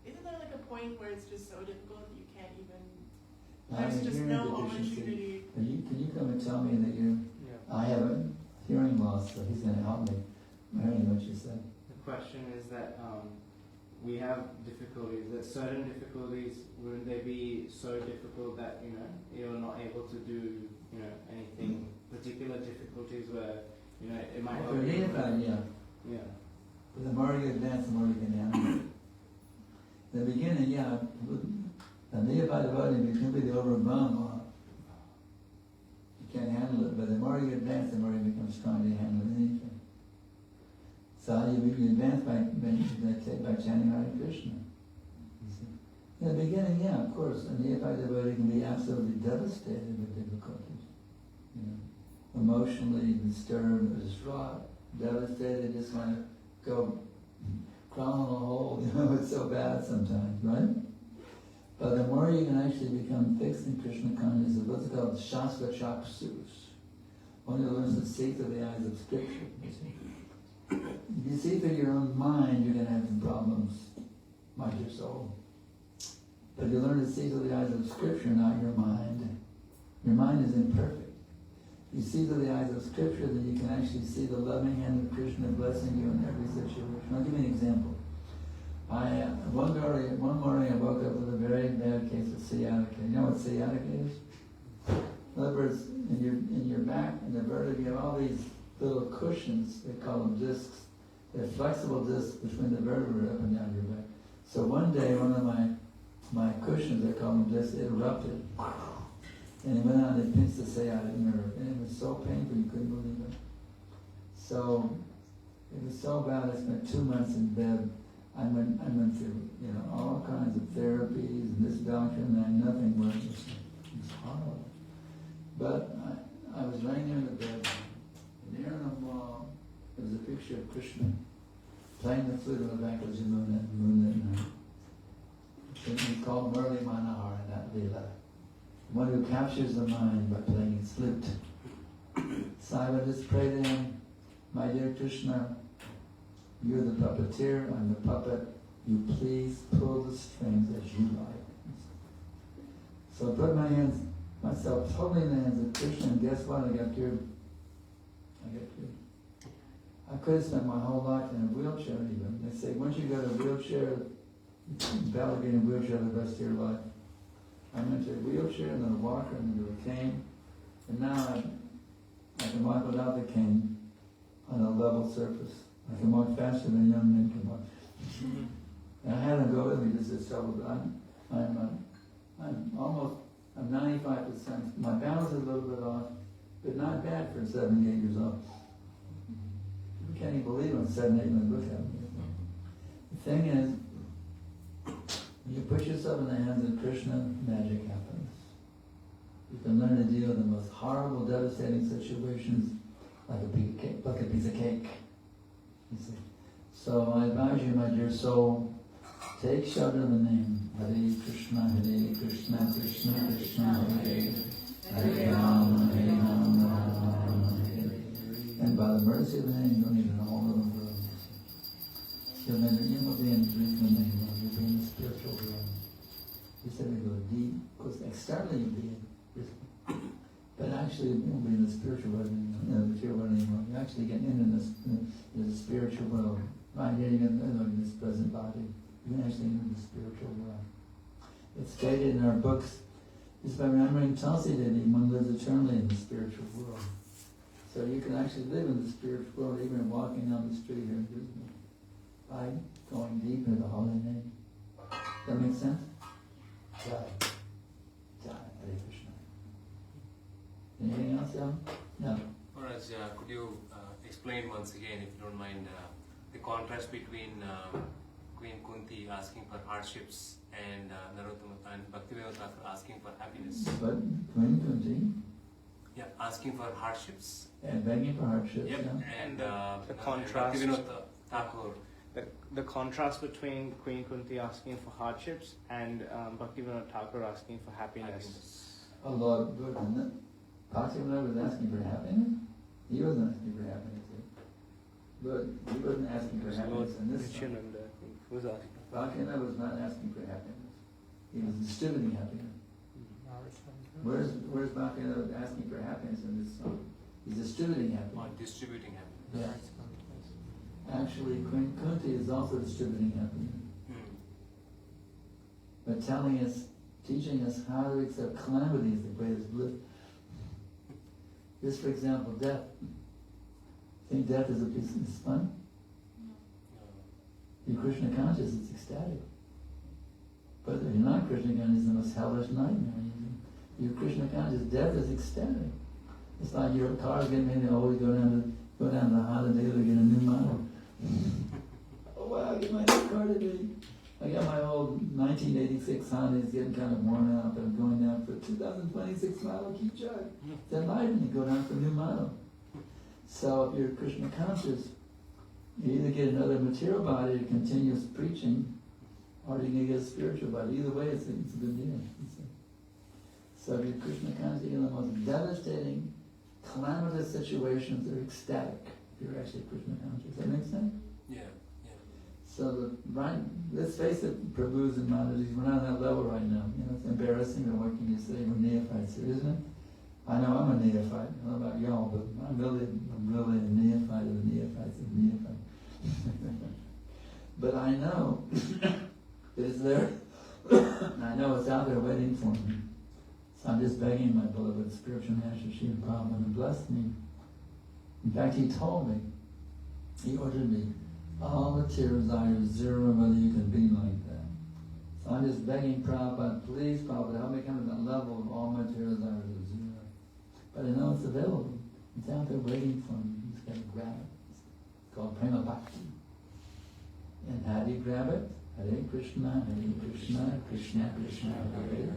[SPEAKER 2] isn't there like a point where it's just so difficult that you can't even, there's just no opportunity?
[SPEAKER 1] Can you come and tell me that I have a hearing loss, so he's going to help me. Hearing what you said.
[SPEAKER 4] The question is that we have difficulties. That certain difficulties, wouldn't they be so difficult that you're not able to do anything? Particular difficulties where it might help you. Yeah.
[SPEAKER 1] But the more you advance, the more you can handle it. In the beginning, the nearby devotee can be the overwhelmed. You can't handle it, but the more you advance, the more you become strong to handle anything. So you advance by chanting Hare Krishna. In the beginning, of course, a neophyte devotee can be absolutely devastated with difficulties. Emotionally disturbed, distraught, devastated, just want to go crawl in a hole. It's so bad sometimes, right? But the more you can actually become fixed in Krishna consciousness, what's called Shastra Chaksus. One who learns to see through the eyes of Scripture. If you see through your own mind, you're going to have some problems, like your soul. But you learn to see through the eyes of Scripture, not your mind. Your mind is imperfect. You see through the eyes of Scripture, then you can actually see the loving hand of Krishna blessing you in every situation. I'll give you an example. One morning I woke up with a very bad case of sciatica. You know what sciatica is? In other words, in your back, in the vertebra, you have all these little cushions, they call them discs. They're flexible discs between the vertebrae up and down your back. So one day, one of my cushions, they call them discs, it erupted. And it went out and it pinched the sciatic nerve. And it was so painful, you couldn't believe it. So, it was so bad, I spent 2 months in bed. I went through, all kinds of therapies and this doctor and that, nothing worked. It was horrible. But I was laying there in the bed, and there on the wall, there was a picture of Krishna playing the flute on the back of Jamuna at moonlit night. It's called Murli Manohar in that Leela. One who captures the mind by playing his flute. So I would just pray to him, my dear Krishna, you're the puppeteer, I'm the puppet. You please pull the strings as you like. So I put myself totally in the hands of Krishna, and guess what? I got cured. I could have spent my whole life in a wheelchair even. They say once you got a wheelchair, you can validate in a wheelchair the rest of your life. I went to a wheelchair, and then a walker, and then to a cane. And now I can walk without the cane on a level surface. I can walk faster than young men can walk. And I had them go with me just this trouble, but I'm 95%. My balance is a little bit off, but not bad for 78 years old. You can't even believe I'm 78 when I look at me. The thing is, when you put yourself in the hands of Krishna, magic happens. You can learn to deal with the most horrible, devastating situations like a piece of cake. You see. So I advise you, my dear soul, take shelter of the name. Hare Krishna, Krishna Krishna, Hare Hare Rama, Rama, Hare. And by the mercy of the name, you don't even know all of the world. You'll never be in the name, you'll be in the spiritual realm. You said we go deep, because externally you'll be in, but actually you won't be in the spiritual world anymore, the material world anymore. You actually get in the spiritual world. Right, getting in this present body. You can actually enter the spiritual world. It's stated in our books, just by remembering Tulsi Devi, one lives eternally in the spiritual world. So you can actually live in the spiritual world even walking down the street here in Brisbane by going deep into the holy name. Does that make sense? Jai. Hare Krishna. Anything else, Ram? No.
[SPEAKER 5] Maharaj, could you explain once again, if you don't mind, the contrast between Queen Kunti asking for hardships and Narottama and Bhaktivedanta asking for happiness?
[SPEAKER 1] But Queen Kunti?
[SPEAKER 5] Yeah, asking for hardships.
[SPEAKER 1] And begging for hardships,
[SPEAKER 5] Yep.
[SPEAKER 1] yeah.
[SPEAKER 5] And
[SPEAKER 4] The contrast.
[SPEAKER 5] Bhaktivedanta Thakur.
[SPEAKER 4] The contrast between Queen Kunti asking for hardships and Bhaktivedanta Thakur asking for happiness.
[SPEAKER 1] Oh Lord, good, isn't it? Bhaktivedanta was asking for happiness? He wasn't asking for happiness. But he wasn't asking for happiness in this time.
[SPEAKER 4] Nityananda, I think, was asking.
[SPEAKER 1] Bhaktivedanta was not asking for happiness. He was distributing happiness. Where's Bhaktivedanta asking for happiness in this song? He's distributing happiness.
[SPEAKER 5] Distributing happiness.
[SPEAKER 1] Yeah. Actually, Queen Kunti is also distributing happiness. But teaching us how to accept calamity is the greatest bliss. Just for example, death. Think death is a piece of fun? You're Krishna conscious, it's ecstatic. But if you're not Krishna conscious, it's the most hellish nightmare. You're Krishna conscious, death is ecstatic. It's like your car's getting in, you always go down to the Honda dealer to get a new model. Oh wow, I get my new car today. I got my old 1986 Honda, it's getting kind of worn out, but I'm going down for a 2026 model, keep charge. It's enlivening, go down for a new model. So if you're Krishna conscious, you either get another material body to continue preaching, or you can get a spiritual body. Either way, it's a good deal. So if you're Krishna conscious, you're in the most devastating, calamitous situations that are ecstatic. If you're actually Krishna conscious, does that make sense?
[SPEAKER 5] Yeah.
[SPEAKER 1] So let's face it, Prabhus and Mataji's, we're not on that level right now. It's embarrassing, but what can you say? We're neophytes here, isn't it? I know I'm a neophyte. I don't know about y'all, but I'm really a neophyte of the neophytes of neophyte. But I know it's there. I know it's out there waiting for me. So I'm just begging my beloved spiritual master, Srila Prabhupada, to bless me. In fact, he told me, he ordered me, all material desires zero, whether you can be like that. So I'm just begging Prabhupada, please Prabhupada, help me come to that level of all material desires of zero. But I know it's available. It's out there waiting for me. You just got to grab it. It's called Prema Bhakti. And how do you grab it? Hare Krishna, Krishna Krishna, Hare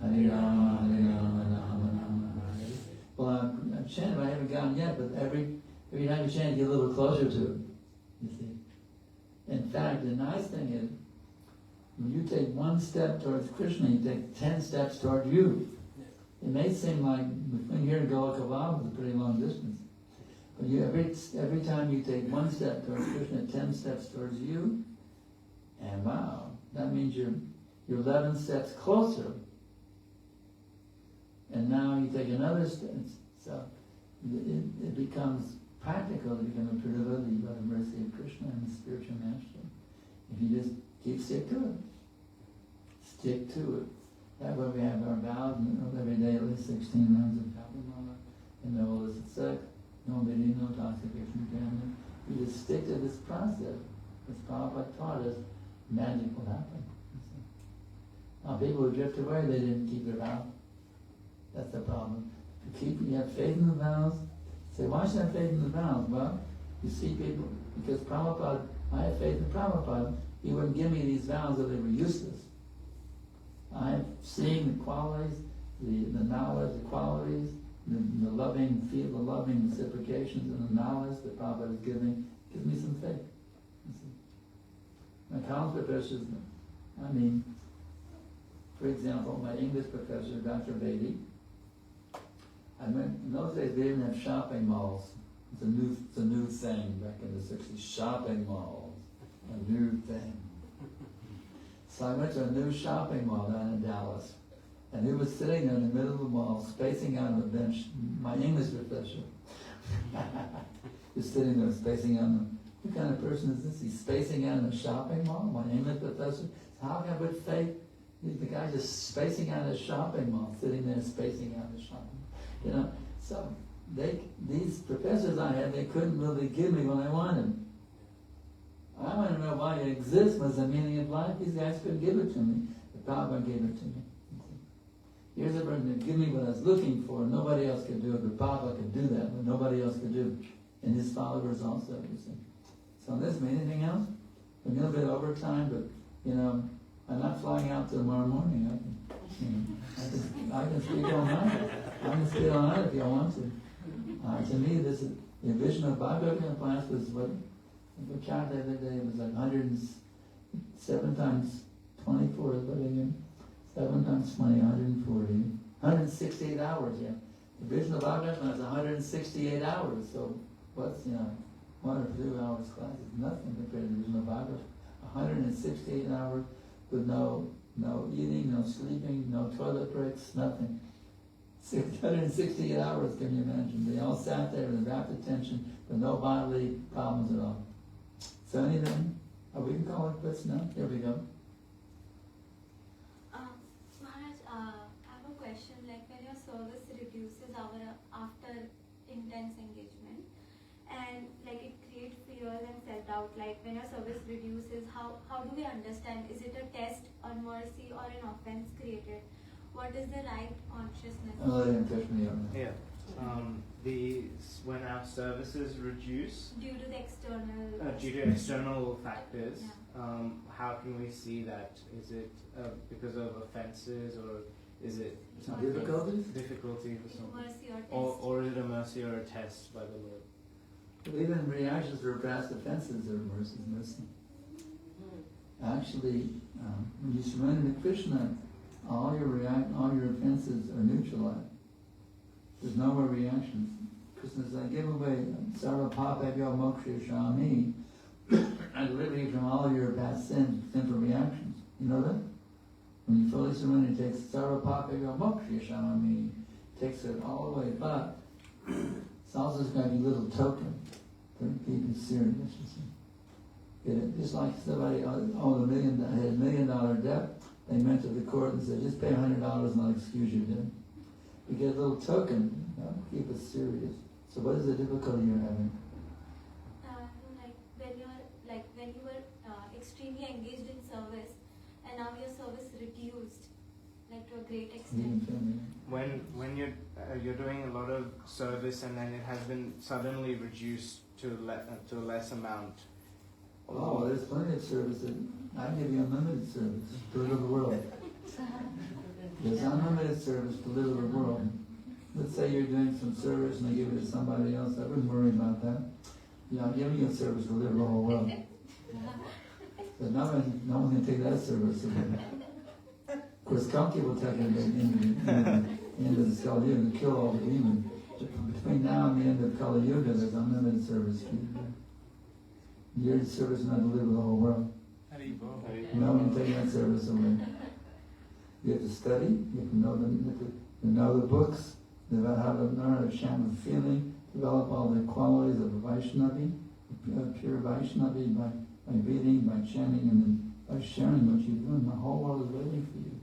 [SPEAKER 1] Hare Rama, Rama, Rama, Hare. Well, I'm chanting, I haven't gotten yet, but every time you chant, you get a little closer to it. You see. In fact, the nice thing is, when you take one step towards Krishna, you take 10 steps toward you. It may seem like between here and Golokavava is a pretty long distance. But every time you take one step towards Krishna, 10 steps towards you, and wow, that means you're 11 steps closer. And now you take another step. So it becomes practical to become a pure devotee by the mercy of Krishna and the spiritual master. If you just stick to it. Stick to it. That way we have our vows, every day at least 16 rounds of Kapamala, and no illicit sex, no bidding, no intoxication, gambling. We just stick to this process. As Prabhupada taught us, magic will happen. Now people who drift away, they didn't keep their vows. That's the problem. You have faith in the vows. Say, why should I have faith in the vows? Well, you see people, because Prabhupada, I have faith in Prabhupada, he wouldn't give me these vows if they were useless. I've seen the qualities, the knowledge, the qualities, the loving feel, the loving reciprocations and the knowledge that Prabhupada has given me. Gives me some faith. My college professors, for example, my English professor, Dr. Vedi, in those days they didn't have shopping malls. It's a new thing back in the 60s. Shopping malls, a new thing. So I went to a new shopping mall down in Dallas, and he was sitting there in the middle of the mall, spacing out on the bench. My English professor was sitting there, spacing out on the. What kind of person is this? He's spacing out in a shopping mall. My English professor. How can I put faith? The guy just spacing out in a shopping mall, sitting there spacing out in a shopping mall. So these professors I had, they couldn't really give me what I wanted. I want to know why it exists, what's the meaning of life. These guys couldn't give it to me. The Prabhupada gave it to me. Here's a person that give me what I was looking for. Nobody else could do it. The Prabhupada could do that, but nobody else could do it. And his followers also, you see. So this mean anything else? A little bit overtime, but I'm not flying out till tomorrow morning. I can speak all night. I can speak all night if you want to. To me, this is the vision of Bhagavatam class was what we counted the other day. It was like 107 times 24. What again? 7 times 20, 140, 168 hours. Yeah, the vision of Bhagavatam is 168 hours. So what's 1 or 2 hours class is nothing compared to the vision of Bhagavatam. 168 hours with no eating, no sleeping, no toilet breaks, nothing. 668 hours, can you imagine? They all sat there with rapt attention, with no bodily problems at all. So anything? We can call it quits now. Here we go.
[SPEAKER 6] Maharaj, I have a question. Like when your service reduces after intense engagement, and like it creates fears and self-doubt. Like when your service reduces, how do we understand? Is it a test on mercy or an offense created? What is the right consciousness?
[SPEAKER 1] Oh, they didn't touch me on that.
[SPEAKER 4] Yeah. When our services reduce
[SPEAKER 6] Due to the
[SPEAKER 4] external factors, how can we see that? Is it because of offenses, or is it
[SPEAKER 1] Difficulties?
[SPEAKER 4] difficulty for something?
[SPEAKER 6] Mercy or test?
[SPEAKER 4] Or is it a mercy or a test by the Lord?
[SPEAKER 1] Even reactions for past offenses are mercy. Actually, when you surrender to Krishna, all your offenses are neutralized. There's no more reactions. Krishna says, I give away sarva papabhyo mokshayashami. I deliver you from all your past sins, sinful reactions. You know that? When you fully surrender, it takes sarva papabhyo mokshayashami. Takes it all away. But it's also going to be a little token to keep it serious. You see. Just like somebody owed had $1 million debt, they went to the court and said, just pay $100 and I'll excuse your debt. You get a little token, keep it serious. So what is the difficulty you're having?
[SPEAKER 6] When you were extremely engaged in service, and now your service reduced, like to a great extent.
[SPEAKER 4] When you're doing a lot of service and then it has been suddenly reduced to a less amount.
[SPEAKER 1] Oh, there's plenty of service. I give you unlimited service to live the world. There's unlimited service to live the world. Let's say you're doing some service and they give it to somebody else. I wouldn't worry about that. I'm giving you a service to live the whole world. But no one can take that service away. Of course, Kalki will take it at the end of the Kali Yuga and kill all the demons. Between now and the end of Kali Yuga, there's unlimited service for you. Your service is not to live the whole world. No one can take that service away. You have to study, you have to know the books, develop how to learn how to chant with feeling, develop all the qualities of a Vaishnavi, pure Vaishnavi by reading, by chanting, and then by sharing what you've done. The whole world is waiting for you.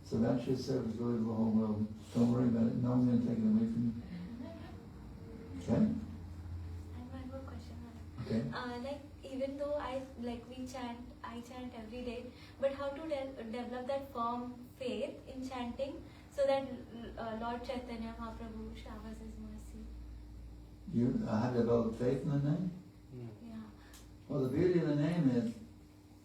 [SPEAKER 1] So that's your service really to the whole world. Don't worry about it. No one's going to take it away from you. Okay?
[SPEAKER 6] And one more question.
[SPEAKER 1] Okay.
[SPEAKER 6] Like even though I chant every day, but how to develop that firm faith in chanting so that Lord Chaitanya Mahaprabhu showers His mercy?
[SPEAKER 1] You have developed faith in the name?
[SPEAKER 6] Yeah.
[SPEAKER 1] Well, the beauty of the name is,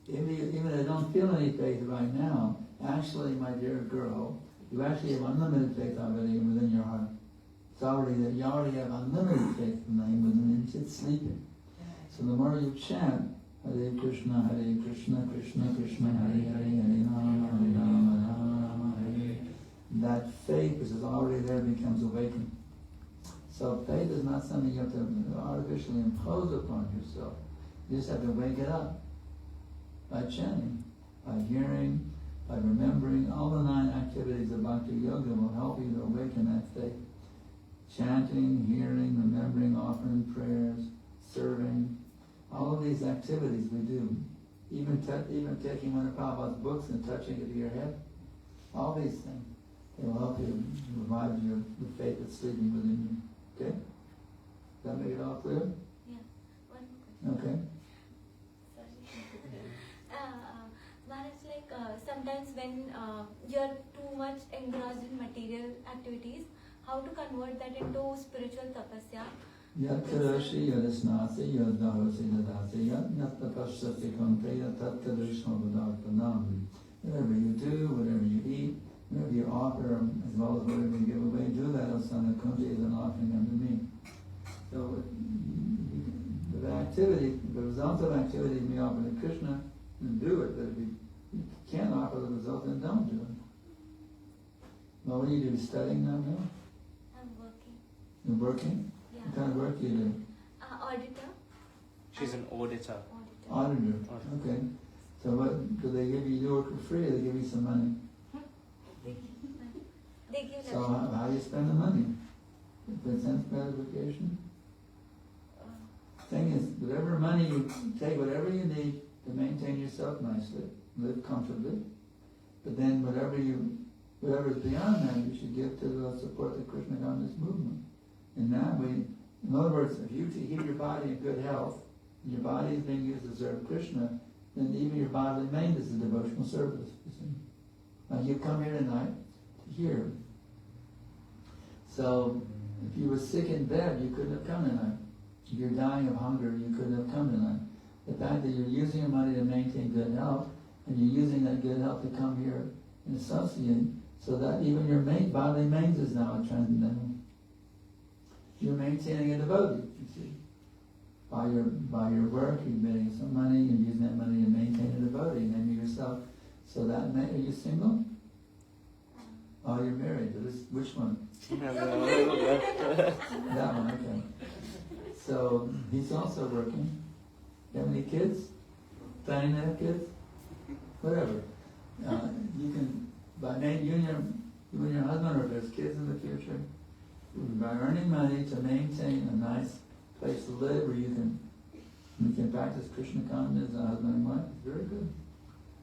[SPEAKER 1] even if I don't feel any faith right now, actually, my dear girl, you actually have unlimited faith already within your heart. It's already that you already have unlimited faith in the name within you. It's sleeping. So the more you chant, Hare Krishna, Krishna Krishna, Hare Hare, Hare Rama, Rama, Hare. That faith which is already there becomes awakened. So faith is not something you have to artificially impose upon yourself. You just have to wake it up by chanting, by hearing, by remembering. All the 9 activities of Bhakti Yoga will help you to awaken that faith. Chanting, hearing, remembering, offering prayers, serving. All of these activities we do. Even taking one of Prabhupada's books and touching it to your head. All these things. They will help you revive the faith that's sleeping within you. Okay? Does that make it all clear?
[SPEAKER 6] Yeah. One more question.
[SPEAKER 1] Okay.
[SPEAKER 6] Maharaj, like sometimes when you're too much engrossed in material activities, how to convert that into spiritual tapasya?
[SPEAKER 1] Yat karoshi yadasnasi yadahosi dadasi yat tapasya konte yat tattadrishma vadartanam. Whatever you do, whatever you eat, whatever you offer, as well as whatever you give away, do that, O son of Kunti, as an offering unto me. So the result of activity may offer to Krishna, and do it, but if you can't offer the result, then don't do it. Well, what do you do? Studying now?
[SPEAKER 6] I'm working.
[SPEAKER 1] You're working?
[SPEAKER 6] Yeah.
[SPEAKER 1] What kind of work do you do?
[SPEAKER 6] Auditor.
[SPEAKER 4] She's an auditor.
[SPEAKER 1] Auditor. Okay. So what, do they give you work for free, or they give you some money?
[SPEAKER 6] They give
[SPEAKER 1] So how do you spend the money? For sense gratification? Thing is, whatever money you take, whatever you need to maintain yourself nicely, live comfortably, but then whatever is beyond that, you should give to support the Krishna conscious movement. In that way, in other words, if you keep your body in good health, and your body is being used to serve Krishna, then even your bodily maintenance is a devotional service. You see? Now you come here tonight to hear. So if you were sick in bed, you couldn't have come tonight. If you're dying of hunger, you couldn't have come tonight. The fact that you're using your money to maintain good health, and you're using that good health to come here and associate, so that even your bodily maintenance is now a transcendental. You're maintaining a devotee, you see. By your work, you're getting some money, and using that money to maintain a devotee, naming yourself. So that are you single? Oh, you're married. Which one? That one, okay. So he's also working. You have any kids? Planning to have kids? Whatever. You can, by name, you and your husband, or if there's kids in the future, by earning money to maintain a nice place to live where you can practice Krishna consciousness as a husband and wife. It's very good.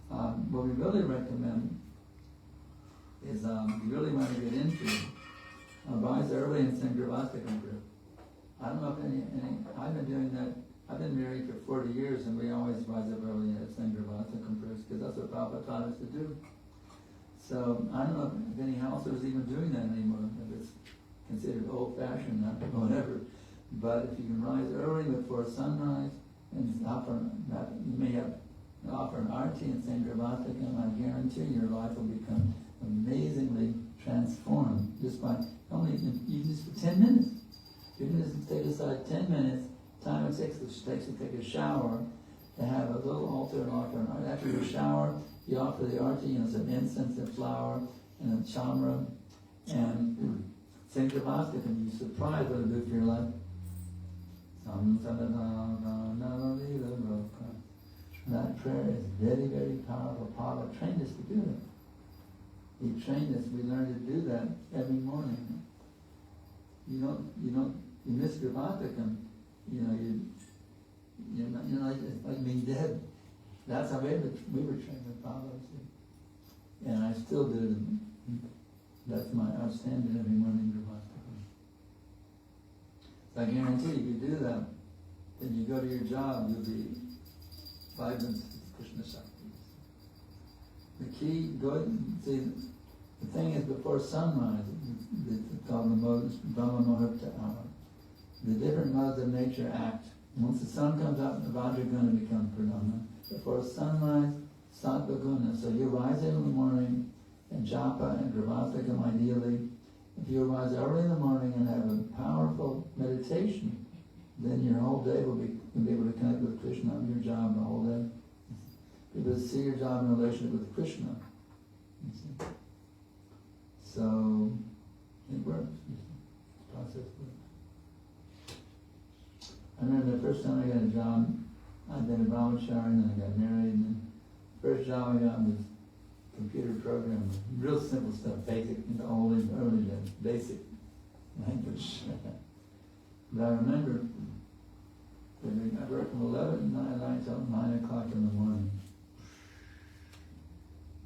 [SPEAKER 1] What we really recommend is you really want to get into rise early in Sankarshan group. I don't know if any I've been doing that. I've been married for 40 years, and we always rise up early at Sankarshan groups because that's what Prabhupada taught us to do. So I don't know if any household is even doing that anymore. If it's considered old-fashioned, not whatever. But if you can rise early before sunrise and you may have offer an arti in Sankarshan, I guarantee your life will become amazingly transformed just by even just for 10 minutes. You can just take aside 10 minutes, time it takes to take a shower, to have a little altar and offer an arti. After your shower, you offer the arti, some incense and flower and a chamra and Sankarshan, and you're surprised what it'll do for your life. That prayer is very, very powerful. Prabhupada trained us to do it. He trained us. We learn to do that every morning. You miss Bhagavatam. You're like being dead. That's how we were trained with Prabhupada. And I still do them. That's my outstanding every morning Gravastakam. So I guarantee if you do that, then you go to your job, you'll be vibrant with Krishna Shakti. The key, see, the thing is before sunrise, it's called the Brahma Muhurta hour. The different modes of nature act. Once the sun comes up, the Vajraguna becomes predominant. Before sunrise, Sattva Guna. So you rise in the morning and japa and gravastakam ideally. If you rise early in the morning and have a powerful meditation, then your whole day will be, you'll be able to connect with Krishna on your job the whole day. People see your job in relationship with Krishna. You see? So it works. The process works. I remember the first time I got a job, I'd been a brahmachari and then I got married, and then the first job I got was computer programming. Real simple stuff, basic, in the early days, basic language. But I remember I worked from 11 night till 9 o'clock in the morning.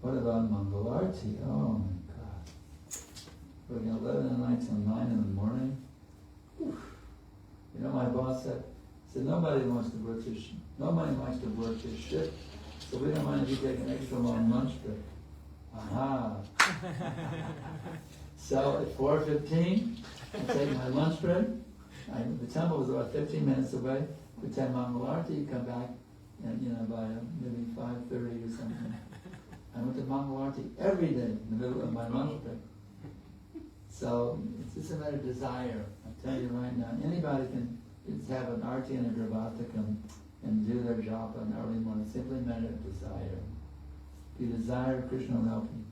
[SPEAKER 1] What about Mangalarti? Oh my God. Working 11 at night till 9 in the morning. Whew. You know, my boss said nobody wants to work this shift, so we don't mind if you take an extra long lunch break. Aha. So at 4:15, I take my lunch break. The temple was about 15 minutes away. We attend Mangalarti, you come back, and by maybe 5:30 or something. I went to Mangalarti every day in the middle of my lunch break. So it's just a matter of desire. I tell you right now, anybody can just have an arti and a gravastakam and do their job on early morning. Simply a matter of desire. If you desire, Krishna will help you.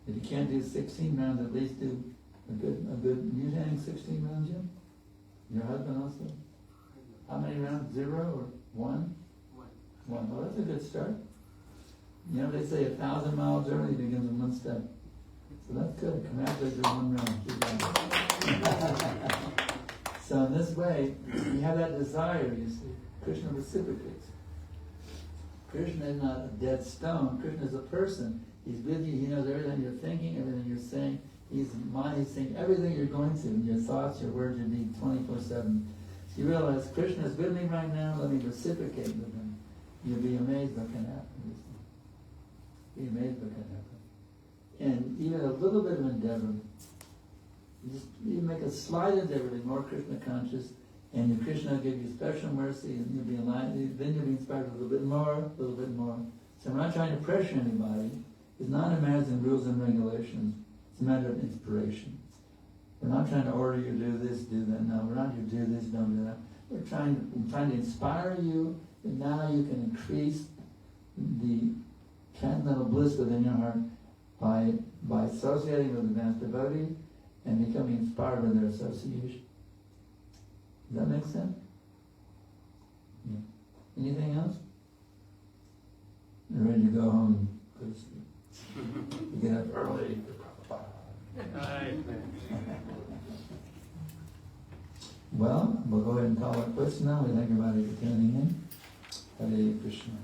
[SPEAKER 1] If you can't do 16 rounds, at least do a good. You saying 16 rounds, Jim? Your husband also? How many rounds? 0 or 1? 1. Well, that's a good start. You know, they say 1,000 miles journey begins with 1 step. So that's good. Congratulations on 1 round. So in this way, you have that desire, you see. Krishna reciprocates. Krishna is not a dead stone. Krishna is a person. He's with you. He knows everything you're thinking, everything you're saying. He's seeing everything you're going through, your thoughts, your words, your deeds, 24/7. So you realize Krishna is with me right now. Let me reciprocate with him. You'll be amazed what can happen. Be amazed what can happen. And even a little bit of endeavor, you make a slight endeavor to be more Krishna conscious, and your Krishna will give you special mercy, and you'll be alive. Then you'll be inspired a little bit more. So we're not trying to pressure anybody. It's not a matter of rules and regulations. It's a matter of inspiration. We're not trying to order you to do this, do that. No, we're not here to do this, don't do that. We're trying to inspire you, and now you can increase the transcendental bliss within your heart by associating with advanced devotees and becoming inspired by their association. Does that make sense? Yeah. Anything else? You're ready to go home and go to sleep. You get up early. Well, we'll go ahead and call it quits now. We thank everybody for tuning in. Hare Krishna.